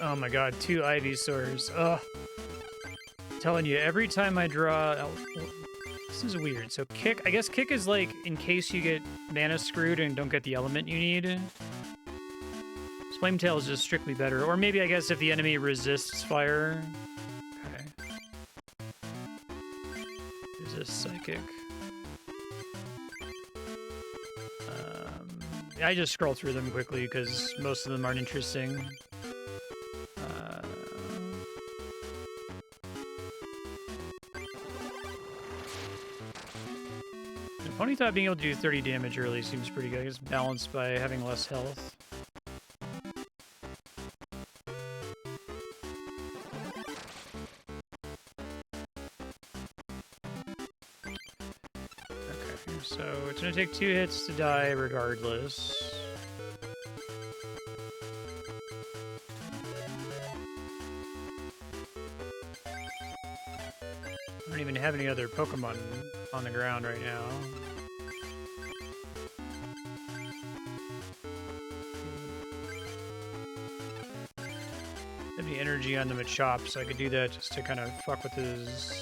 Oh my god, 2 Ivysaurs. Ugh. I'm telling you, every time I draw... Oh, this is weird. So kick... I guess kick is like, in case you get mana screwed and don't get the element you need. Flametail is just strictly better. Or maybe, I guess, if the enemy resists fire. Okay. Resist psychic. I just scroll through them quickly because most of them aren't interesting. Ponyta being able to do 30 damage early seems pretty good. It's balanced by having less health. Okay, so it's gonna take 2 hits to die regardless. I don't even have any other Pokemon on the ground right now. Have the energy on the Machop, so I could do that just to kind of fuck with his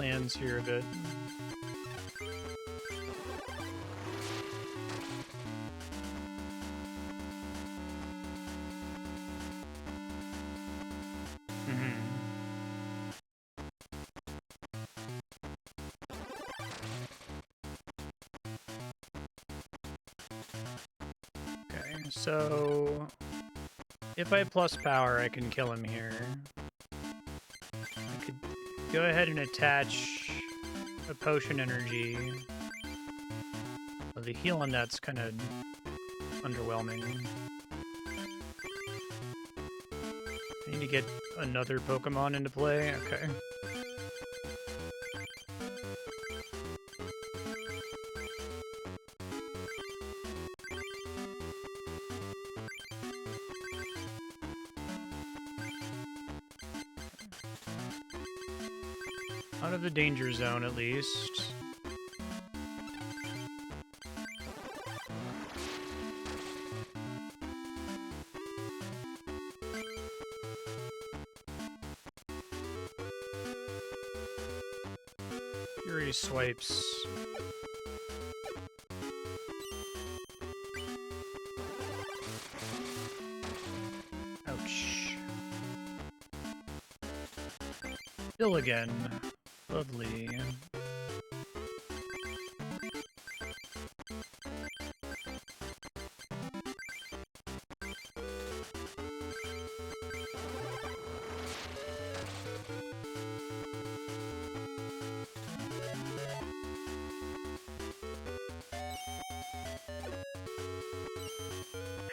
lands here a bit. So, if I plus power, I can kill him here. I could go ahead and attach a potion energy. Well, the heal on that's kind of underwhelming. I need to get another Pokemon into play. Okay. Out of the danger zone, at least. Fury swipes. Ouch. Still again. Lovely.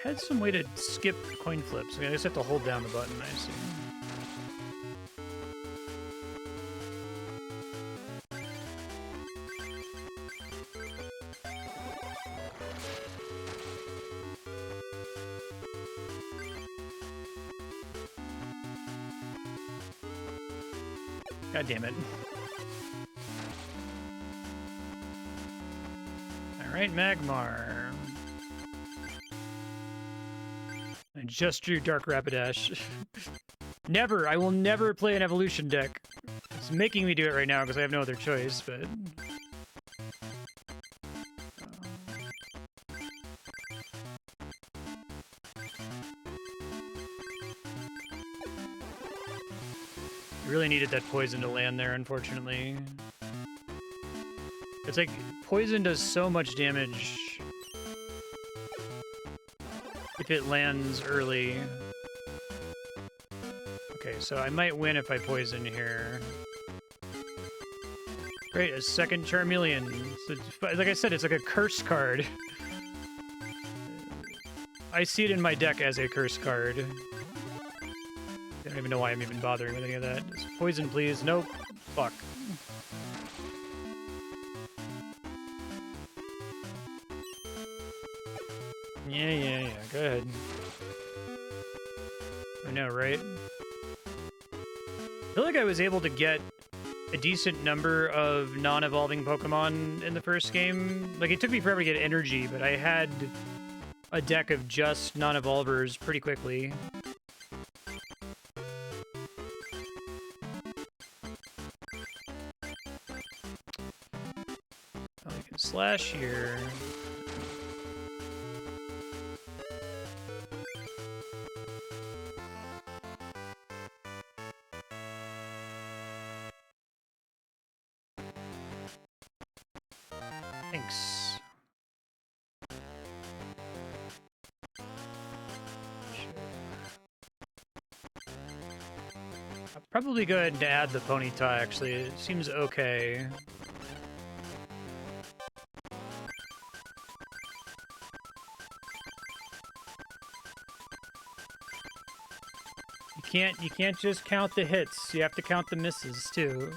I had some way to skip coin flips. I just have to hold down the button, I see. God damn it. Alright, Magmar. I just drew Dark Rapidash. Never! I will never play an evolution deck. It's making me do it right now because I have no other choice, but... really needed that poison to land there, unfortunately. It's like, poison does so much damage if it lands early. Okay, so I might win if I poison here. Great, a second Charmeleon. So, like I said, it's like a curse card. I see it in my deck as a curse card. I don't even know why I'm even bothering with any of that. Just poison, please. Nope. Fuck. Yeah. Go ahead. I know, right? I feel like I was able to get a decent number of non-evolving Pokemon in the first game. Like, it took me forever to get energy, but I had a deck of just non-evolvers pretty quickly. Slash here. Thanks. I'll probably go ahead and add the Ponyta, actually. It seems okay. You can't just count the hits. You have to count the misses too.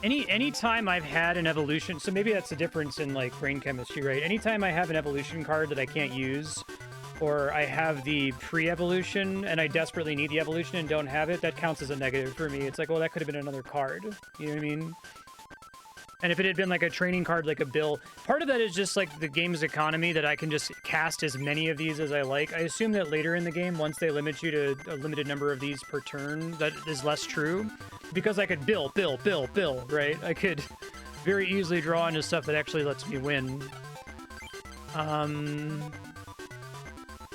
Anytime I've had an evolution, so maybe that's the difference in like brain chemistry, right? Anytime I have an evolution card that I can't use, or I have the pre-evolution and I desperately need the evolution and don't have it, that counts as a negative for me. It's like, well, that could have been another card. You know what I mean? And if it had been like a training card, like a bill, part of that is just like the game's economy that I can just cast as many of these as I like. I assume that later in the game, once they limit you to a limited number of these per turn, that is less true. Because I could bill, right? I could very easily draw into stuff that actually lets me win.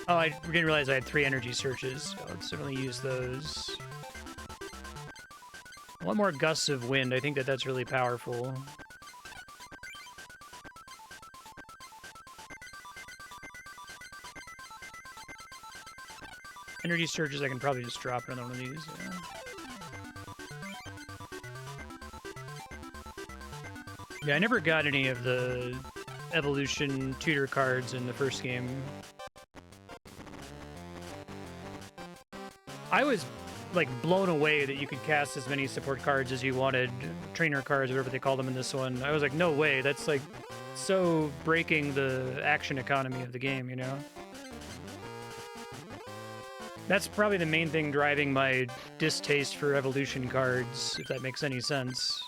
Oh, I didn't realize I had 3 energy searches. Let's certainly use those. I want more gusts of wind. I think that that's really powerful. Energy surges, I can probably just drop another one of these. Yeah, I never got any of the evolution tutor cards in the first game. I was like blown away that you could cast as many support cards as you wanted, trainer cards, whatever they call them in this one. I was like, no way, that's like so breaking the action economy of the game, you know? That's probably the main thing driving my distaste for evolution cards, if that makes any sense.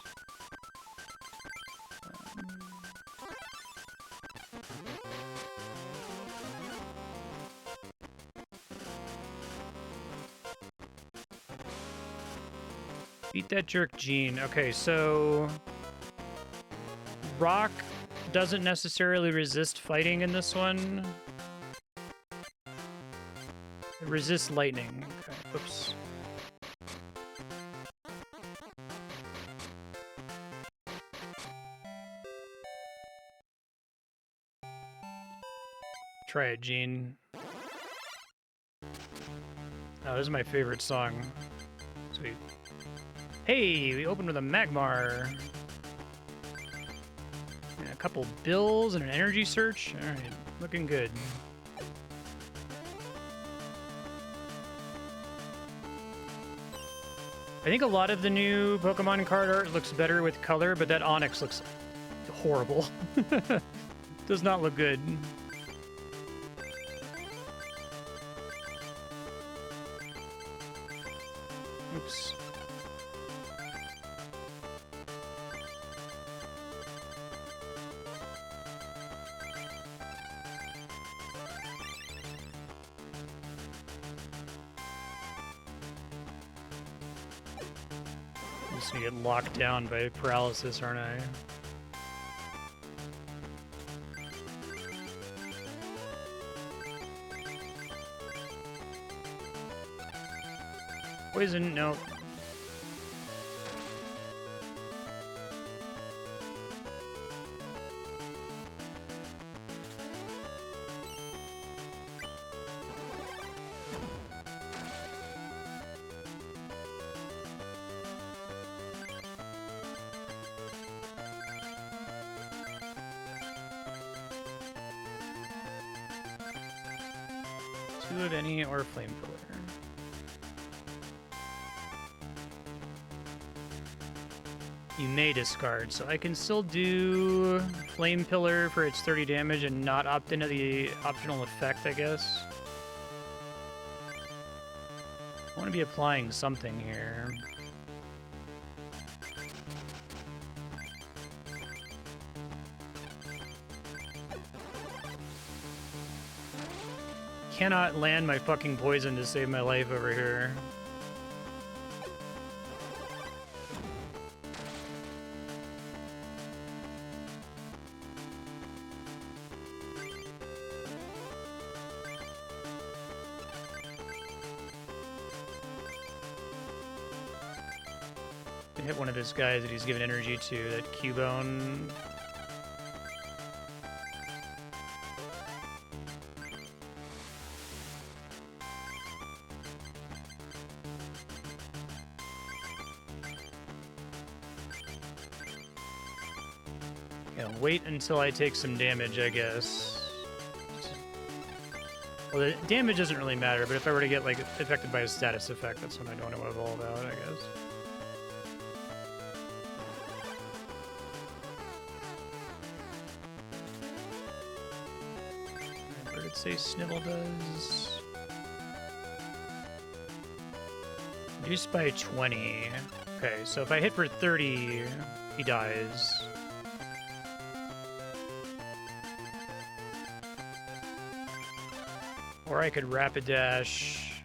Beat that jerk, Gene. Okay, so rock doesn't necessarily resist fighting in this one. It resists lightning. Okay, oops. Try it, Gene. Oh, this is my favorite song. Sweet. Hey, we opened with a Magmar. And a couple bills and an energy search. Alright, looking good. I think a lot of the new Pokemon card art looks better with color, but that Onix looks horrible. Does not look good. Oops. I'm just gonna get locked down by paralysis, aren't I? Poison, no. Two of any or flame pillar. You may discard, so I can still do Flame Pillar for its 30 damage and not opt into the optional effect, I guess. I want to be applying something here. Cannot land my fucking poison to save my life over here. Hit one of his guys that he's given energy to, that Cubone. Yeah, wait until I take some damage, I guess. Well, the damage doesn't really matter, but if I were to get, like, affected by a status effect, that's when I don't know what evolve out, I guess. Say Snivell does. Reduced by 20. Okay, so if I hit for 30, he dies. Or I could rapid dash.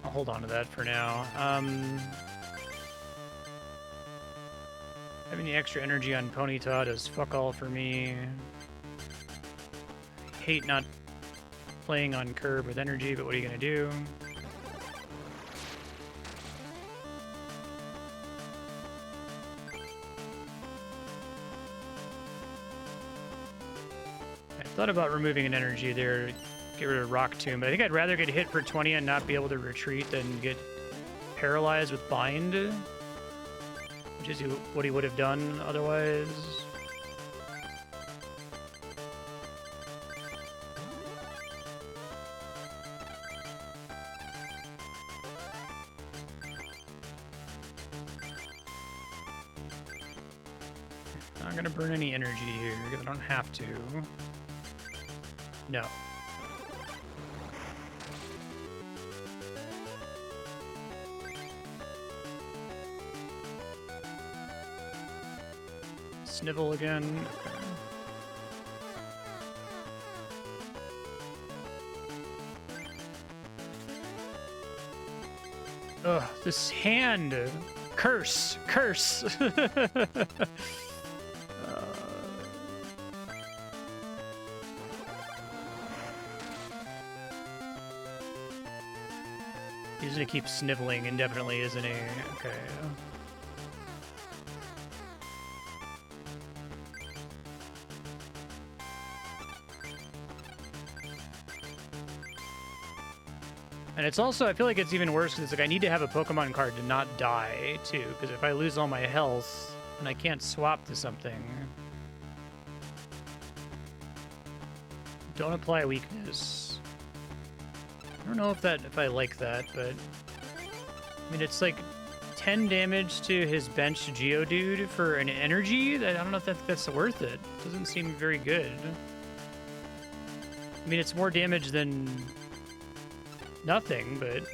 I'll hold on to that for now. Having the extra energy on Ponyta does fuck all for me. I hate not playing on curb with energy, but what are you gonna do? I thought about removing an energy there to get rid of Rock Tomb, but I think I'd rather get hit for 20 and not be able to retreat than get paralyzed with Bind, which is what he would have done otherwise. Not gonna burn any energy here because I don't have to. No. Snivel again. Ugh, this hand. Curse. Curse. He's gonna keep sniveling indefinitely, isn't he? Okay. And it's also, I feel like it's even worse because it's like I need to have a Pokemon card to not die, too. Because if I lose all my health and I can't swap to something... Don't apply weakness. I don't know if I like that, but... I mean, it's like 10 damage to his benched Geodude for an energy? I don't know if that's worth it. Doesn't seem very good. I mean, it's more damage than... nothing, but...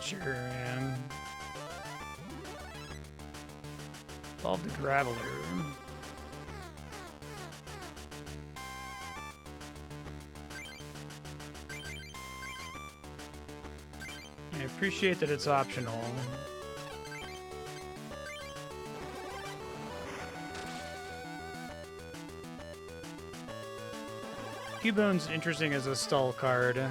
Sure, man. Evolve the Graveler. I appreciate that it's optional. Cubone's interesting as a stall card.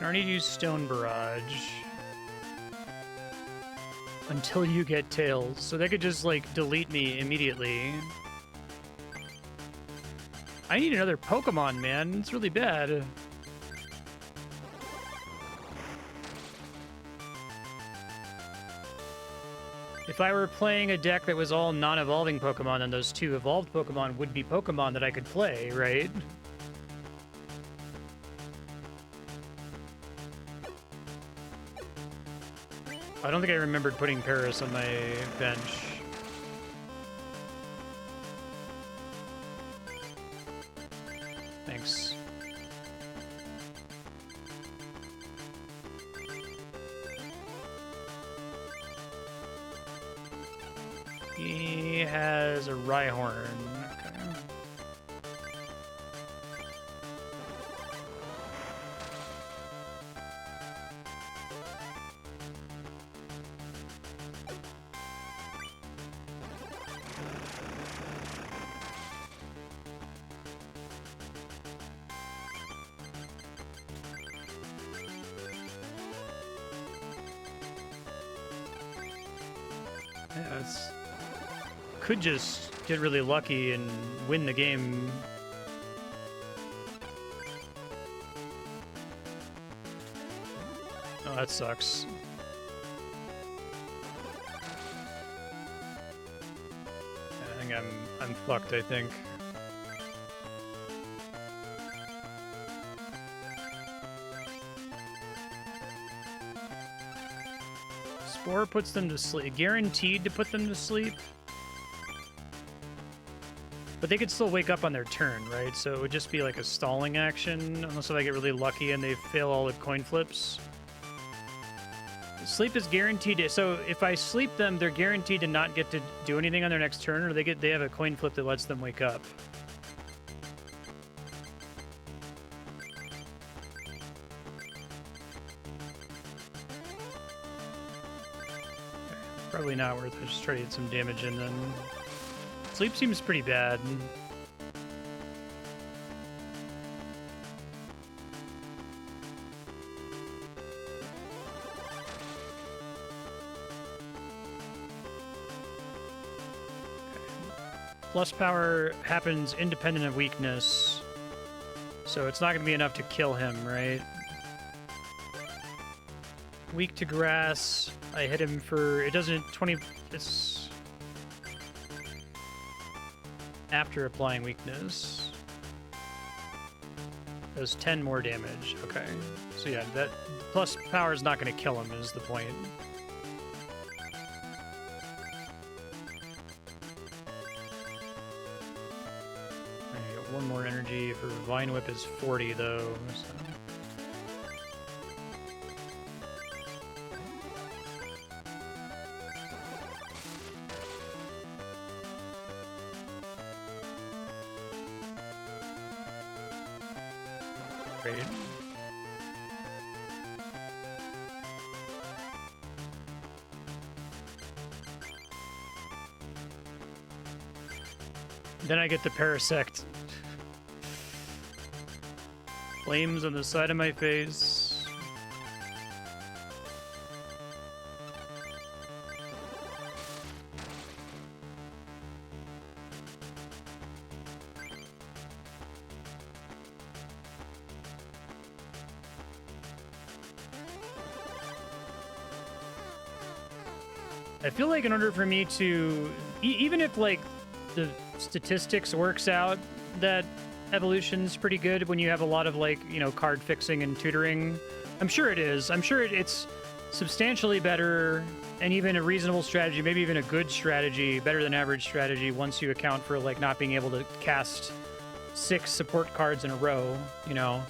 I need to use Stone Barrage until you get Tails, so they could just, like, delete me immediately. I need another Pokemon, man. It's really bad. If I were playing a deck that was all non-evolving Pokemon, then those two evolved Pokemon would be Pokemon that I could play, right? I don't think I remembered putting Paris on my bench. Thanks. He has a Rhyhorn. Okay. Yeah, it's... could just get really lucky and win the game. Oh, that sucks. anything, I'm fucked, I think. Spore puts them to sleep. Guaranteed to put them to sleep. But they could still wake up on their turn, right? So it would just be like a stalling action, unless if I get really lucky and they fail all the coin flips. Sleep is guaranteed to, so if I sleep them, they're guaranteed to not get to do anything on their next turn, or they have a coin flip that lets them wake up. Probably not worth it. Just try to get some damage in then. Sleep seems pretty bad. Plus power happens independent of weakness. So it's not going to be enough to kill him, right? Weak to grass. I hit him for... It doesn't... 20... It's... After applying weakness. Does 10 more damage. Okay. So yeah, that... Plus power is not going to kill him, is the point. One more energy for Vine Whip is 40 though. So. Great. Then I get the Parasect. Flames on the side of my face. I feel like in order for me to, even if like the statistics works out that evolution's pretty good when you have a lot of like, you know, card fixing and tutoring. I'm sure it is. I'm sure it's substantially better and even a reasonable strategy, maybe even a good strategy, better than average strategy once you account for like not being able to cast 6 support cards in a row, you know.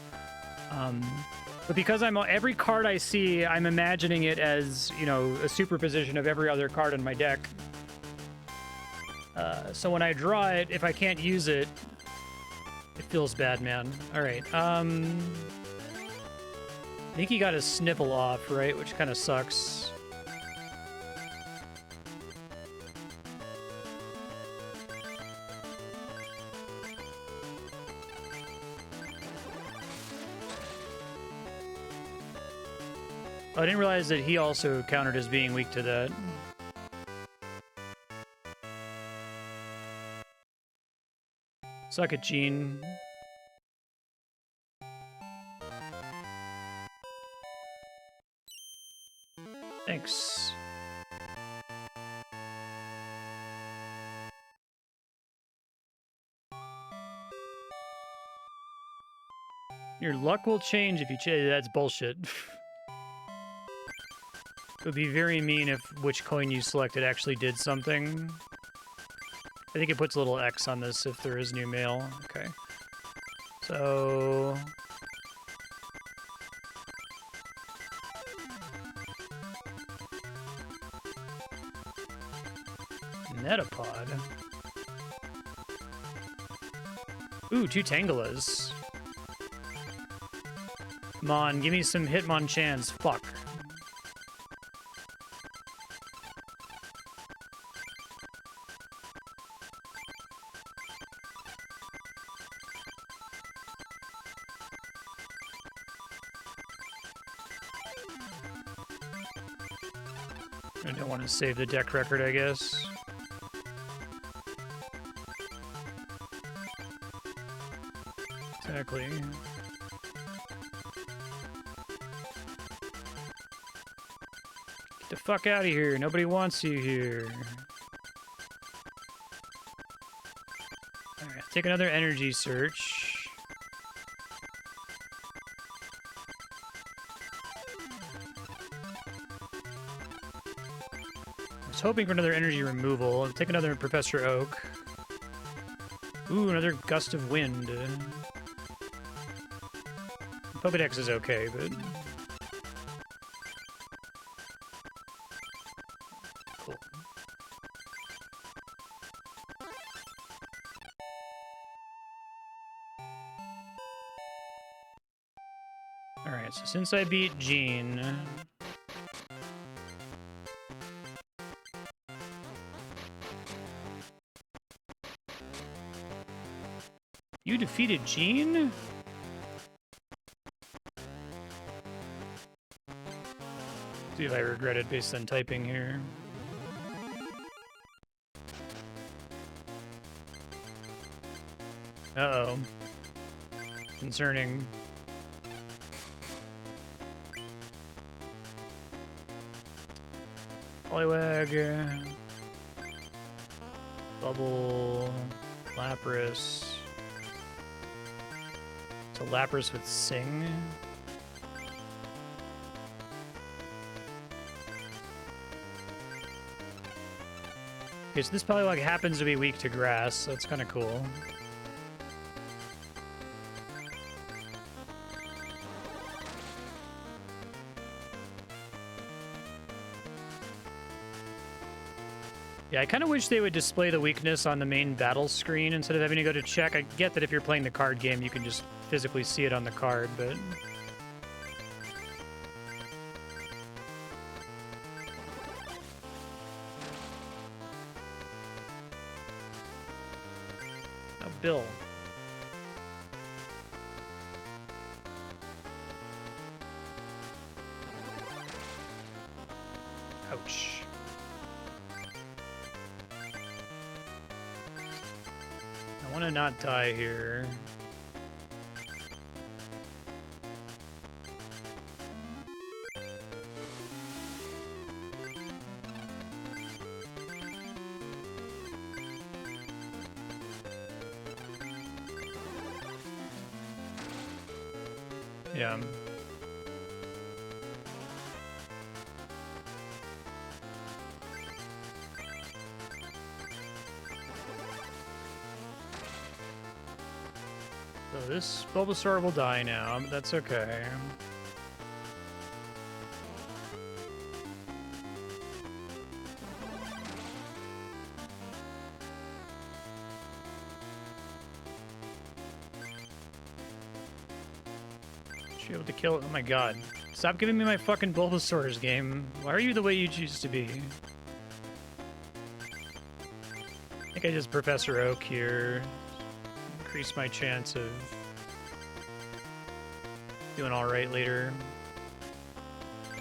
But because every card I see, I'm imagining it as, you know, a superposition of every other card in my deck. So when I draw it, if I can't use it, it feels bad, man. All right. I think he got his Snipple off, right? Which kind of sucks. Oh, I didn't realize that he also countered as being weak to that. Suck it, Gene. Thanks. Your luck will change if you change. That's bullshit. It would be very mean if which coin you selected actually did something. I think it puts a little X on this if there is new mail. Okay. So... Metapod. Ooh, 2 Tangalas. Come on, give me some Hitmonchans. Fuck. I don't want to save the deck record, I guess. Exactly. Get the fuck out of here. Nobody wants you here. Alright, take another energy search. I was hoping for another energy removal. I'll take another Professor Oak. Ooh, another gust of wind. Pokedex is okay, but... Cool. Alright, so since I beat Jean... You defeated Jean? See if I regret it based on typing here. Uh-oh. Concerning. Poliwag. Bubble. Lapras. So Lapras with Sing. Okay, so this Poliwag happens to be weak to grass, so it's kind of cool. Yeah, I kind of wish they would display the weakness on the main battle screen instead of having to go to check. I get that if you're playing the card game, you can just physically see it on the card, but... Oh, Bill. Ouch. I want to not die here. Yeah. So this Bulbasaur will die now, but that's okay. Should be able to kill it. Oh my god. Stop giving me my fucking Bulbasaurs, game. Why are you the way you choose to be? I think I just Professor Oak here. Increase my chance of doing alright later.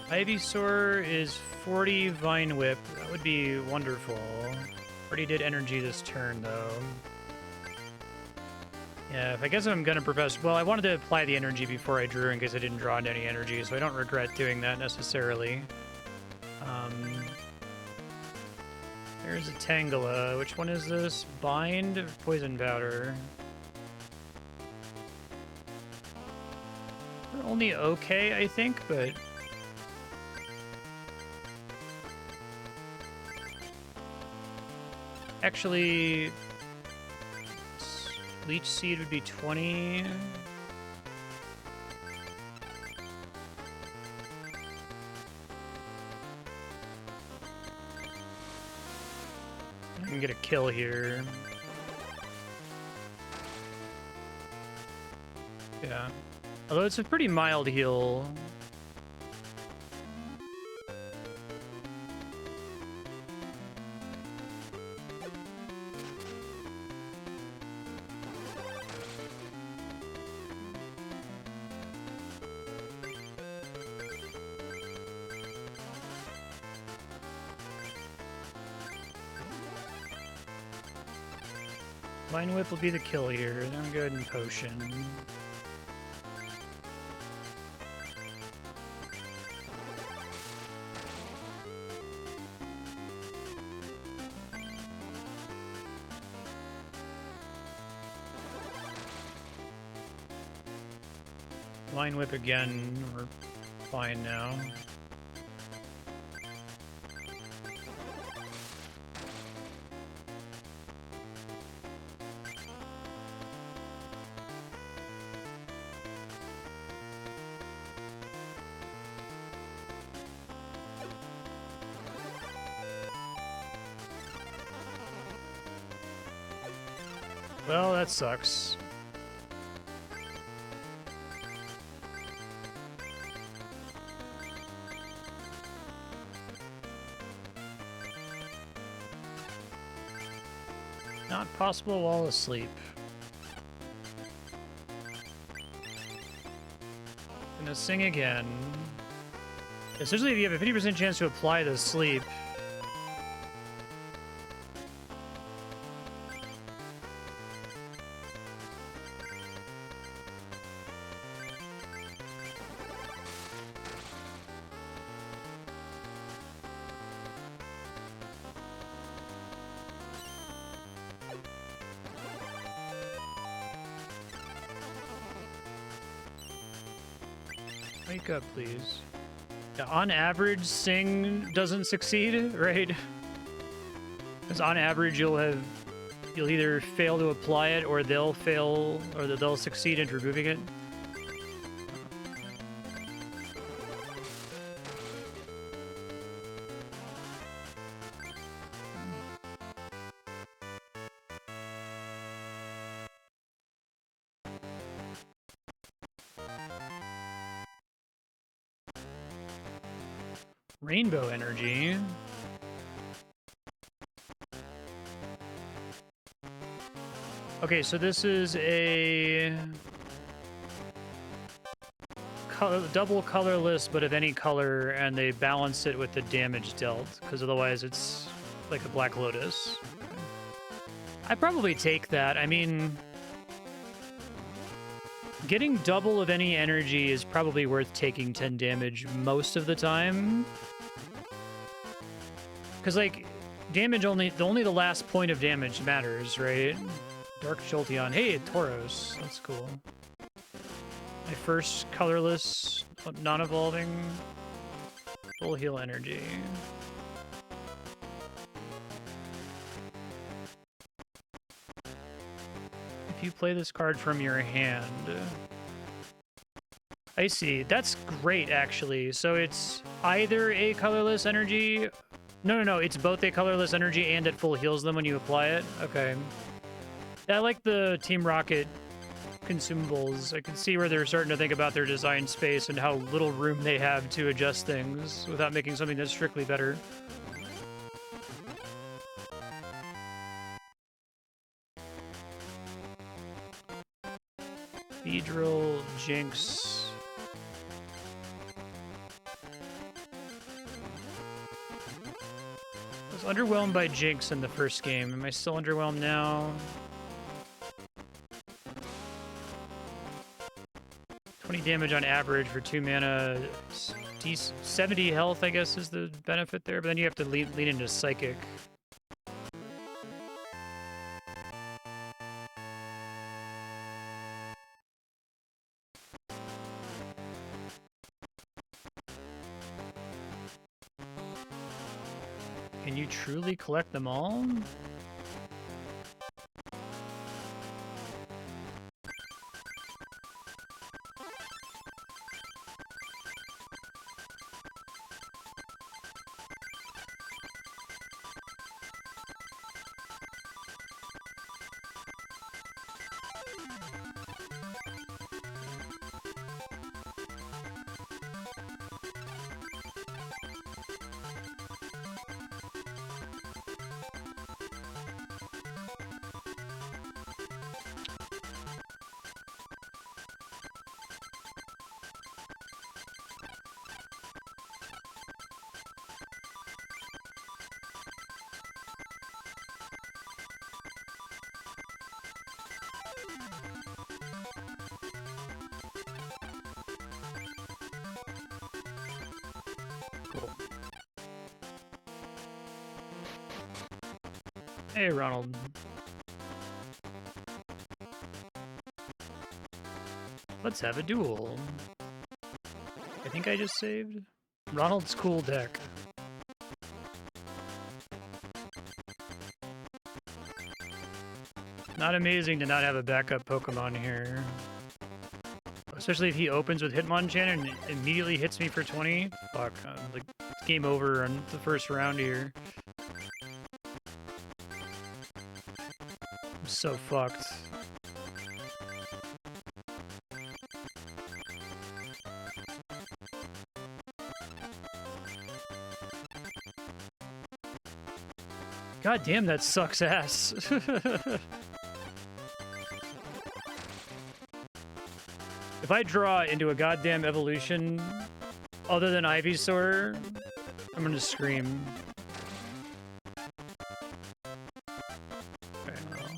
Ivysaur is 40 Vine Whip. That would be wonderful. Already did energy this turn, though. Yeah, I guess I'm gonna Professor... Well, I wanted to apply the energy before I drew in case I didn't draw into any energy, so I don't regret doing that necessarily. There's a Tangela. Which one is this? Bind or Poison Powder? They're only okay, I think, but... Actually... Leech Seed would be 20... I can get a kill here. Yeah. Although it's a pretty mild heal. Vine Whip will be the kill here. Then I'm good in Potion. Line whip again. We're fine now. Well, that sucks. Not possible while asleep. Gonna sing again. Essentially, if you have a 50% chance to apply the sleep, wake up, please. Yeah, on average, sing doesn't succeed, right? Because on average, you'll either fail to apply it, or they'll fail, or they'll succeed in removing it. Rainbow energy. Okay, so this is a double colorless, but of any color, and they balance it with the damage dealt, because otherwise it's like a Black Lotus. I'd probably take that. I mean, getting double of any energy is probably worth taking 10 damage most of the time. Because, like, damage only the last point of damage matters, right? Dark Jolteon. Hey, Tauros. That's cool. My first colorless, non-evolving, full heal energy. If you play this card from your hand... I see. That's great, actually. So it's either a colorless energy... No. It's both a colorless energy and it full heals them when you apply it. Okay. Yeah, I like the Team Rocket consumables. I can see where they're starting to think about their design space and how little room they have to adjust things without making something that's strictly better. Beedrill, Jinx... I was underwhelmed by Jinx in the first game. Am I still underwhelmed now? 20 damage on average for 2 mana. 70 health, I guess, is the benefit there. But then you have to lean into Psychic. Can you truly collect them all? Cool. Hey, Ronald. Let's have a duel. I think I just saved. Ronald's cool deck. Not amazing to not have a backup Pokemon here. Especially if he opens with Hitmonchan and immediately hits me for 20. Fuck, like, it's game over on the first round here. I'm so fucked. God damn, that sucks ass. If I draw into a goddamn evolution other than Ivysaur, I'm gonna scream. Okay, well.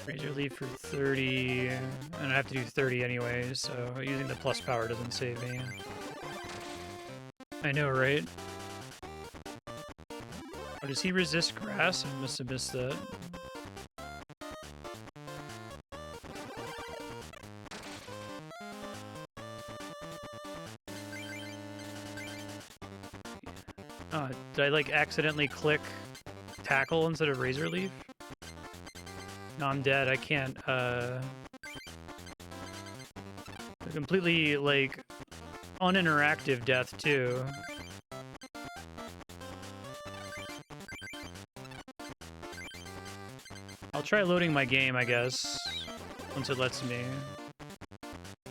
Razor Leaf for 30, and I have to do 30 anyway, so using the plus power doesn't save me. I know, right? Oh, does he resist grass? I must have missed that. Did I like accidentally click tackle instead of Razor Leaf? No, I'm dead. I can't, completely, like, uninteractive death, too. I'll try loading my game, I guess, once it lets me.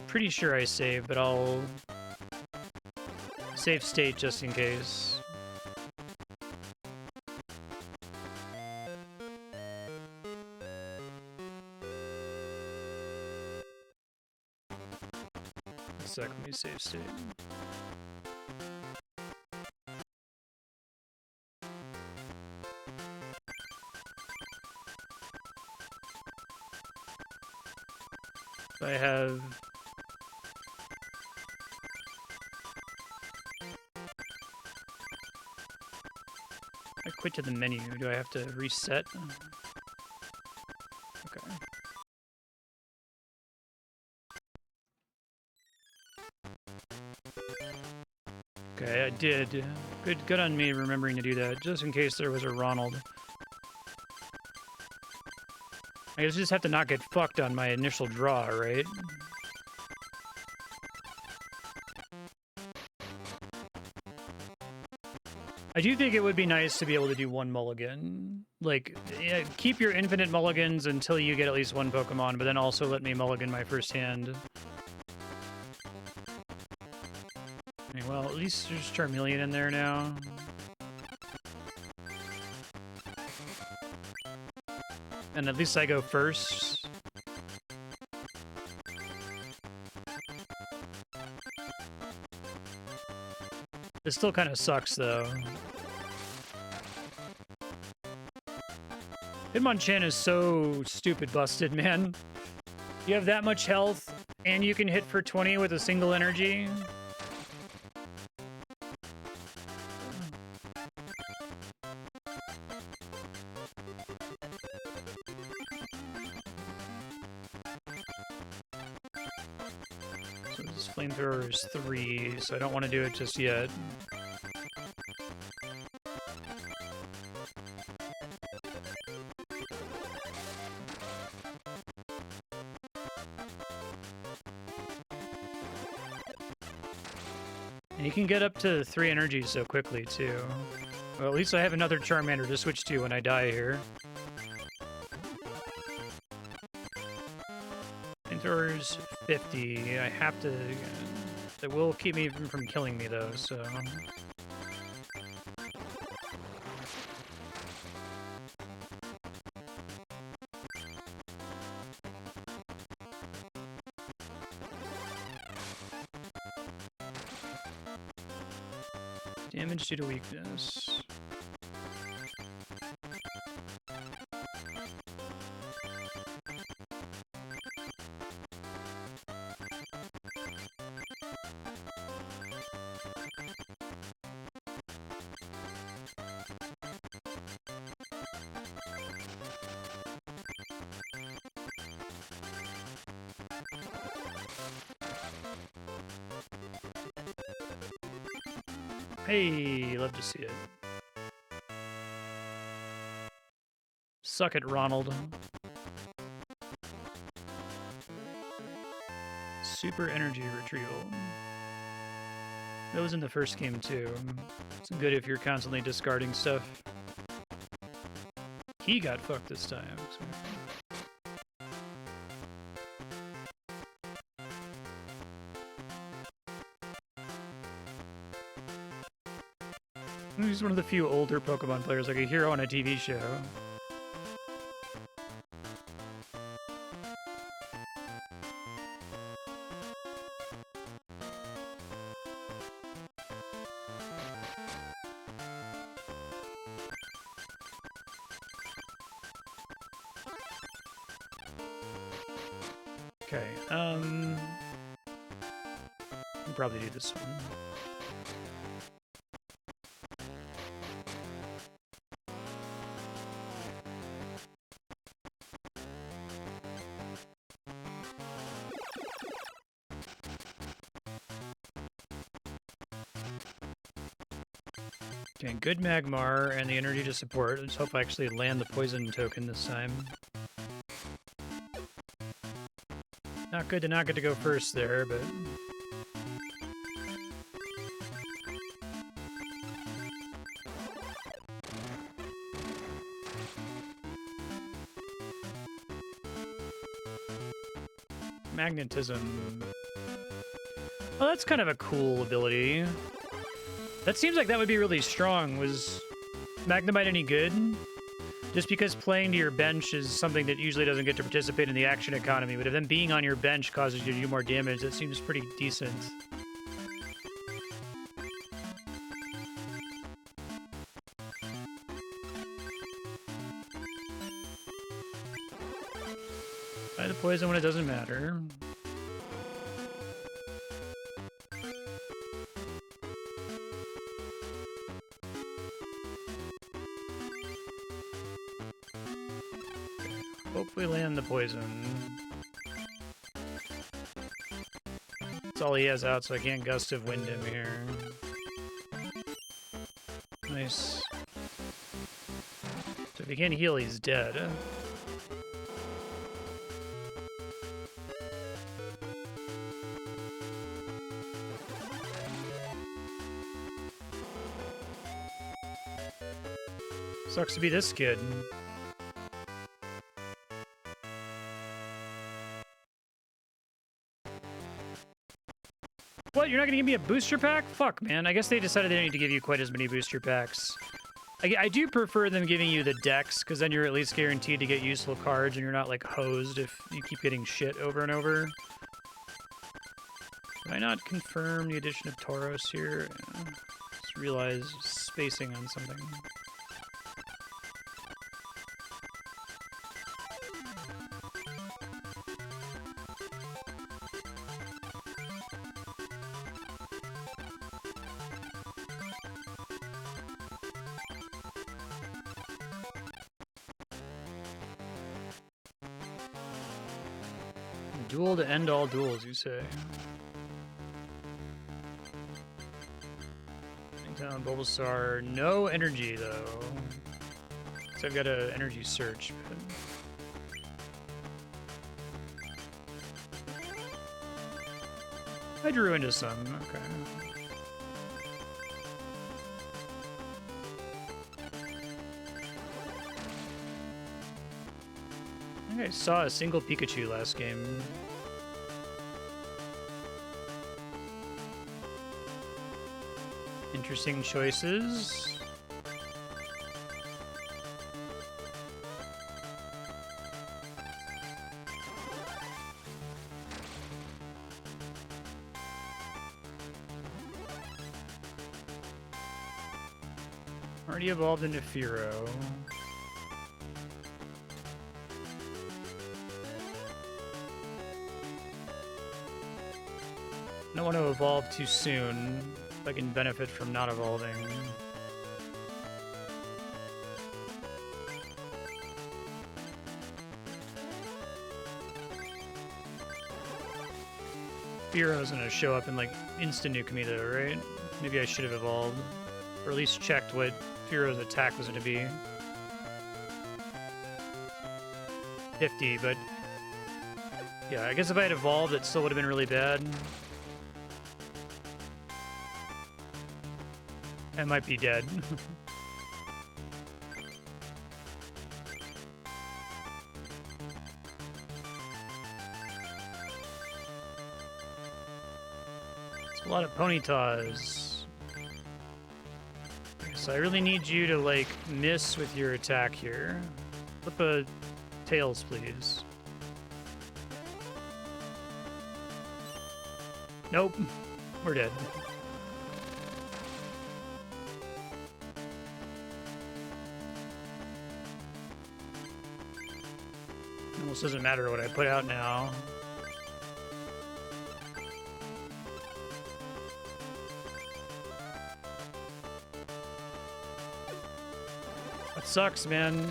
Pretty sure I save, but I'll save state just in case. Let me save state. I have I quit to the menu. Do I have to reset? Okay. Okay, I did. Good on me remembering to do that, just in case there was a Ronald. I guess I just have to not get fucked on my initial draw, right? I do think it would be nice to be able to do one mulligan. Like, yeah, keep your infinite mulligans until you get at least one Pokemon, but then also let me mulligan my first hand. Well, at least there's Charmeleon in there now. And at least I go first. This still kind of sucks, though. Hitmonchan is so stupid busted, man. You have that much health, and you can hit for 20 with a single energy. Flamethrower is 3, so I don't want to do it just yet. And you can get up to 3 energies so quickly, too. Well, at least I have another Charmander to switch to when I die here. Flamethrower's 50. I have to... That will keep me from killing me, though, so... Damage due to weakness. Hey, love to see it. Suck it, Ronald. Super energy retrieval. That was in the first game too. It's good if you're constantly discarding stuff. He got fucked this time. So. He's one of the few older Pokemon players, like a hero on a TV show. Okay, I'll probably do this one. Okay, good Magmar and the energy to support. Let's hope I actually land the poison token this time. Not good to not get to go first there, but... Magnetism. Well, that's kind of a cool ability. That seems like that would be really strong. Was Magnemite any good? Just because playing to your bench is something that usually doesn't get to participate in the action economy, but if them being on your bench causes you to do more damage, that seems pretty decent. Buy the poison when it doesn't matter. Hopefully land the poison. That's all he has out, so I can't Gust of Wind him here. Nice. So if he can't heal, he's dead. Sucks to be this kid. What? You're not gonna give me a booster pack? Fuck, man. I guess they decided they don't need to give you quite as many booster packs. I do prefer them giving you the decks, because then you're at least guaranteed to get useful cards, and you're not, like, hosed if you keep getting shit over and over. Did I not confirm the addition of Tauros here? Just realized spacing on something. Duel to end all duels, you say? Down Bulbasaur, no energy though. So I've got an energy search. But... I drew into some, okay. I think I saw a single Pikachu last game. Interesting choices. Already evolved into Fearow. Don't want to evolve too soon. I can benefit from not evolving. Fearo's gonna show up and like instant nuke me though, right? Maybe I should have evolved. Or at least checked what Fearo's attack was gonna be. 50, but yeah, I guess if I had evolved, it still would have been really bad. I might be dead. It's a lot of Ponytas. So I really need you to, like, miss with your attack here. Flip a Tails, please. Nope. We're dead. Almost doesn't matter what I put out now. That sucks, man.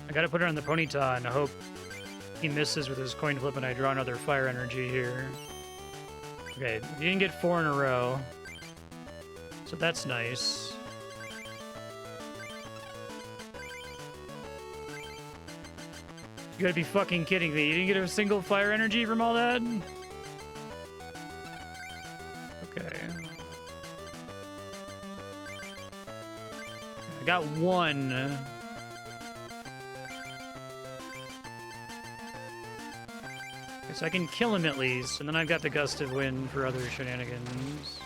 I gotta put it on the Ponyta and hope he misses with his coin flip and I draw another fire energy here. Okay, you didn't get 4 in a row. So that's nice. You gotta be fucking kidding me. You didn't get a single fire energy from all that? Okay. I got 1. So I can kill him at least, and then I've got the Gust of Wind for other shenanigans.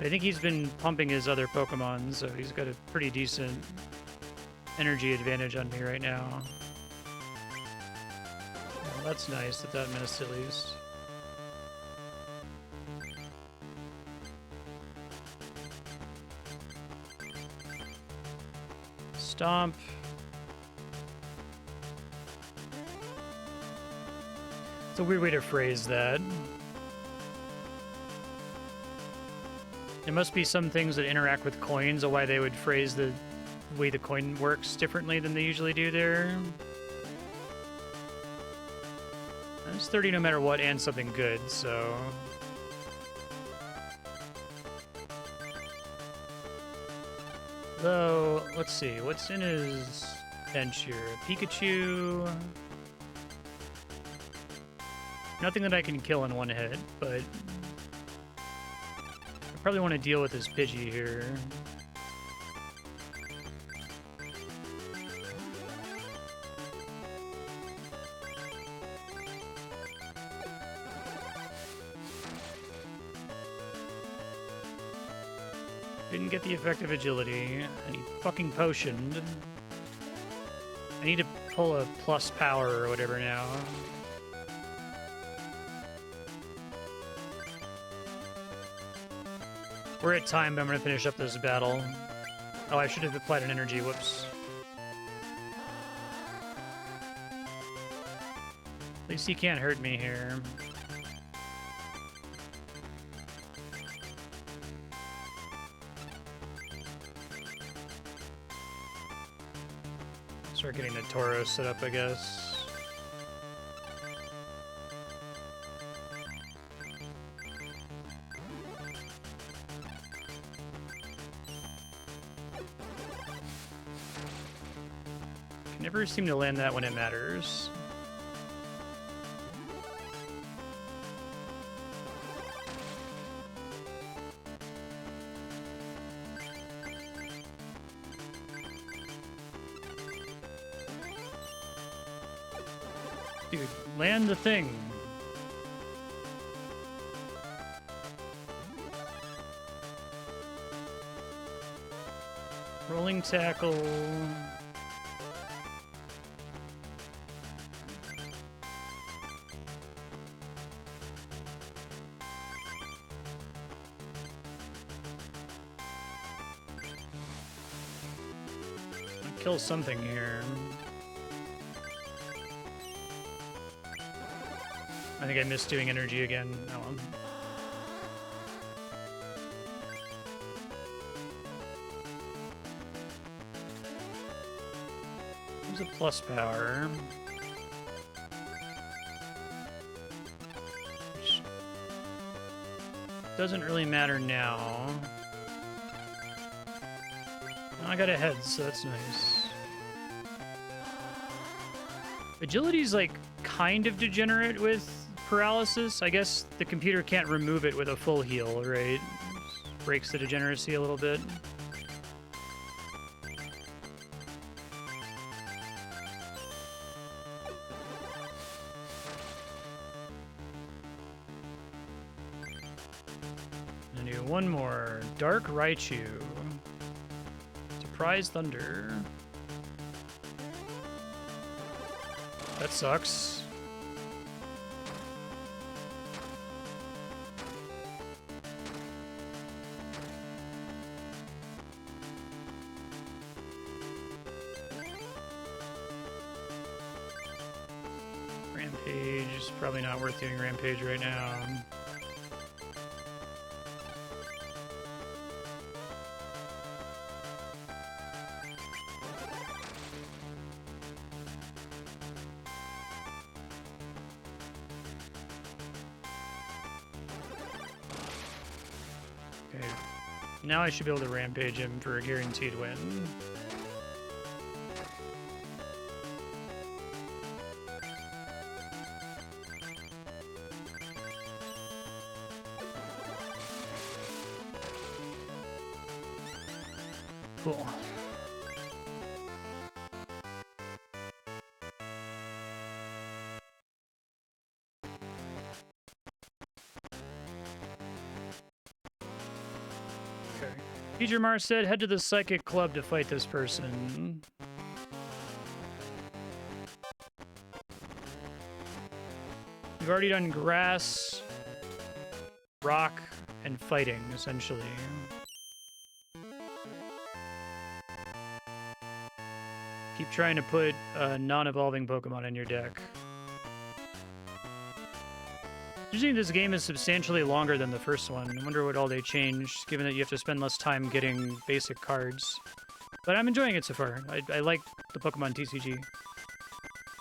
I think he's been pumping his other Pokemon, so he's got a pretty decent energy advantage on me right now. Well, that's nice that that missed at least. Stomp. It's a weird way to phrase that. There must be some things that interact with coins, or why they would phrase the way the coin works differently than they usually do there. It's 30 no matter what, and something good, so... Though, let's see, what's in his bench here? Pikachu... Nothing that I can kill in one hit, but I probably want to deal with this Pidgey here. Didn't get the effective agility. I need fucking potioned. I need to pull a plus power or whatever now. We're at time, but I'm going to finish up this battle. Oh, I should have applied an energy. Whoops. At least he can't hurt me here. Start getting the Tauros set up, I guess. Never seem to land that when it matters. Dude, land the thing. Rolling tackle. Kill something here. I think I missed doing energy again. Oh, well. There's a plus power. Which doesn't really matter now. I got a head, so that's nice. Agility's like kind of degenerate with paralysis. I guess the computer can't remove it with a full heal, right? Breaks the degeneracy a little bit. And do one more. Dark Raichu. Surprise Thunder. That sucks. Rampage is probably not worth doing Rampage right now. Now I should be able to Rampage him for a guaranteed win. Cool. Teacher Marstead, head to the Psychic Club to fight this person. We've already done grass, rock, and fighting, essentially. Keep trying to put a non-evolving Pokemon in your deck. Usually this game is substantially longer than the first one. I wonder what all they changed, given that you have to spend less time getting basic cards. But I'm enjoying it so far. I like the Pokemon TCG.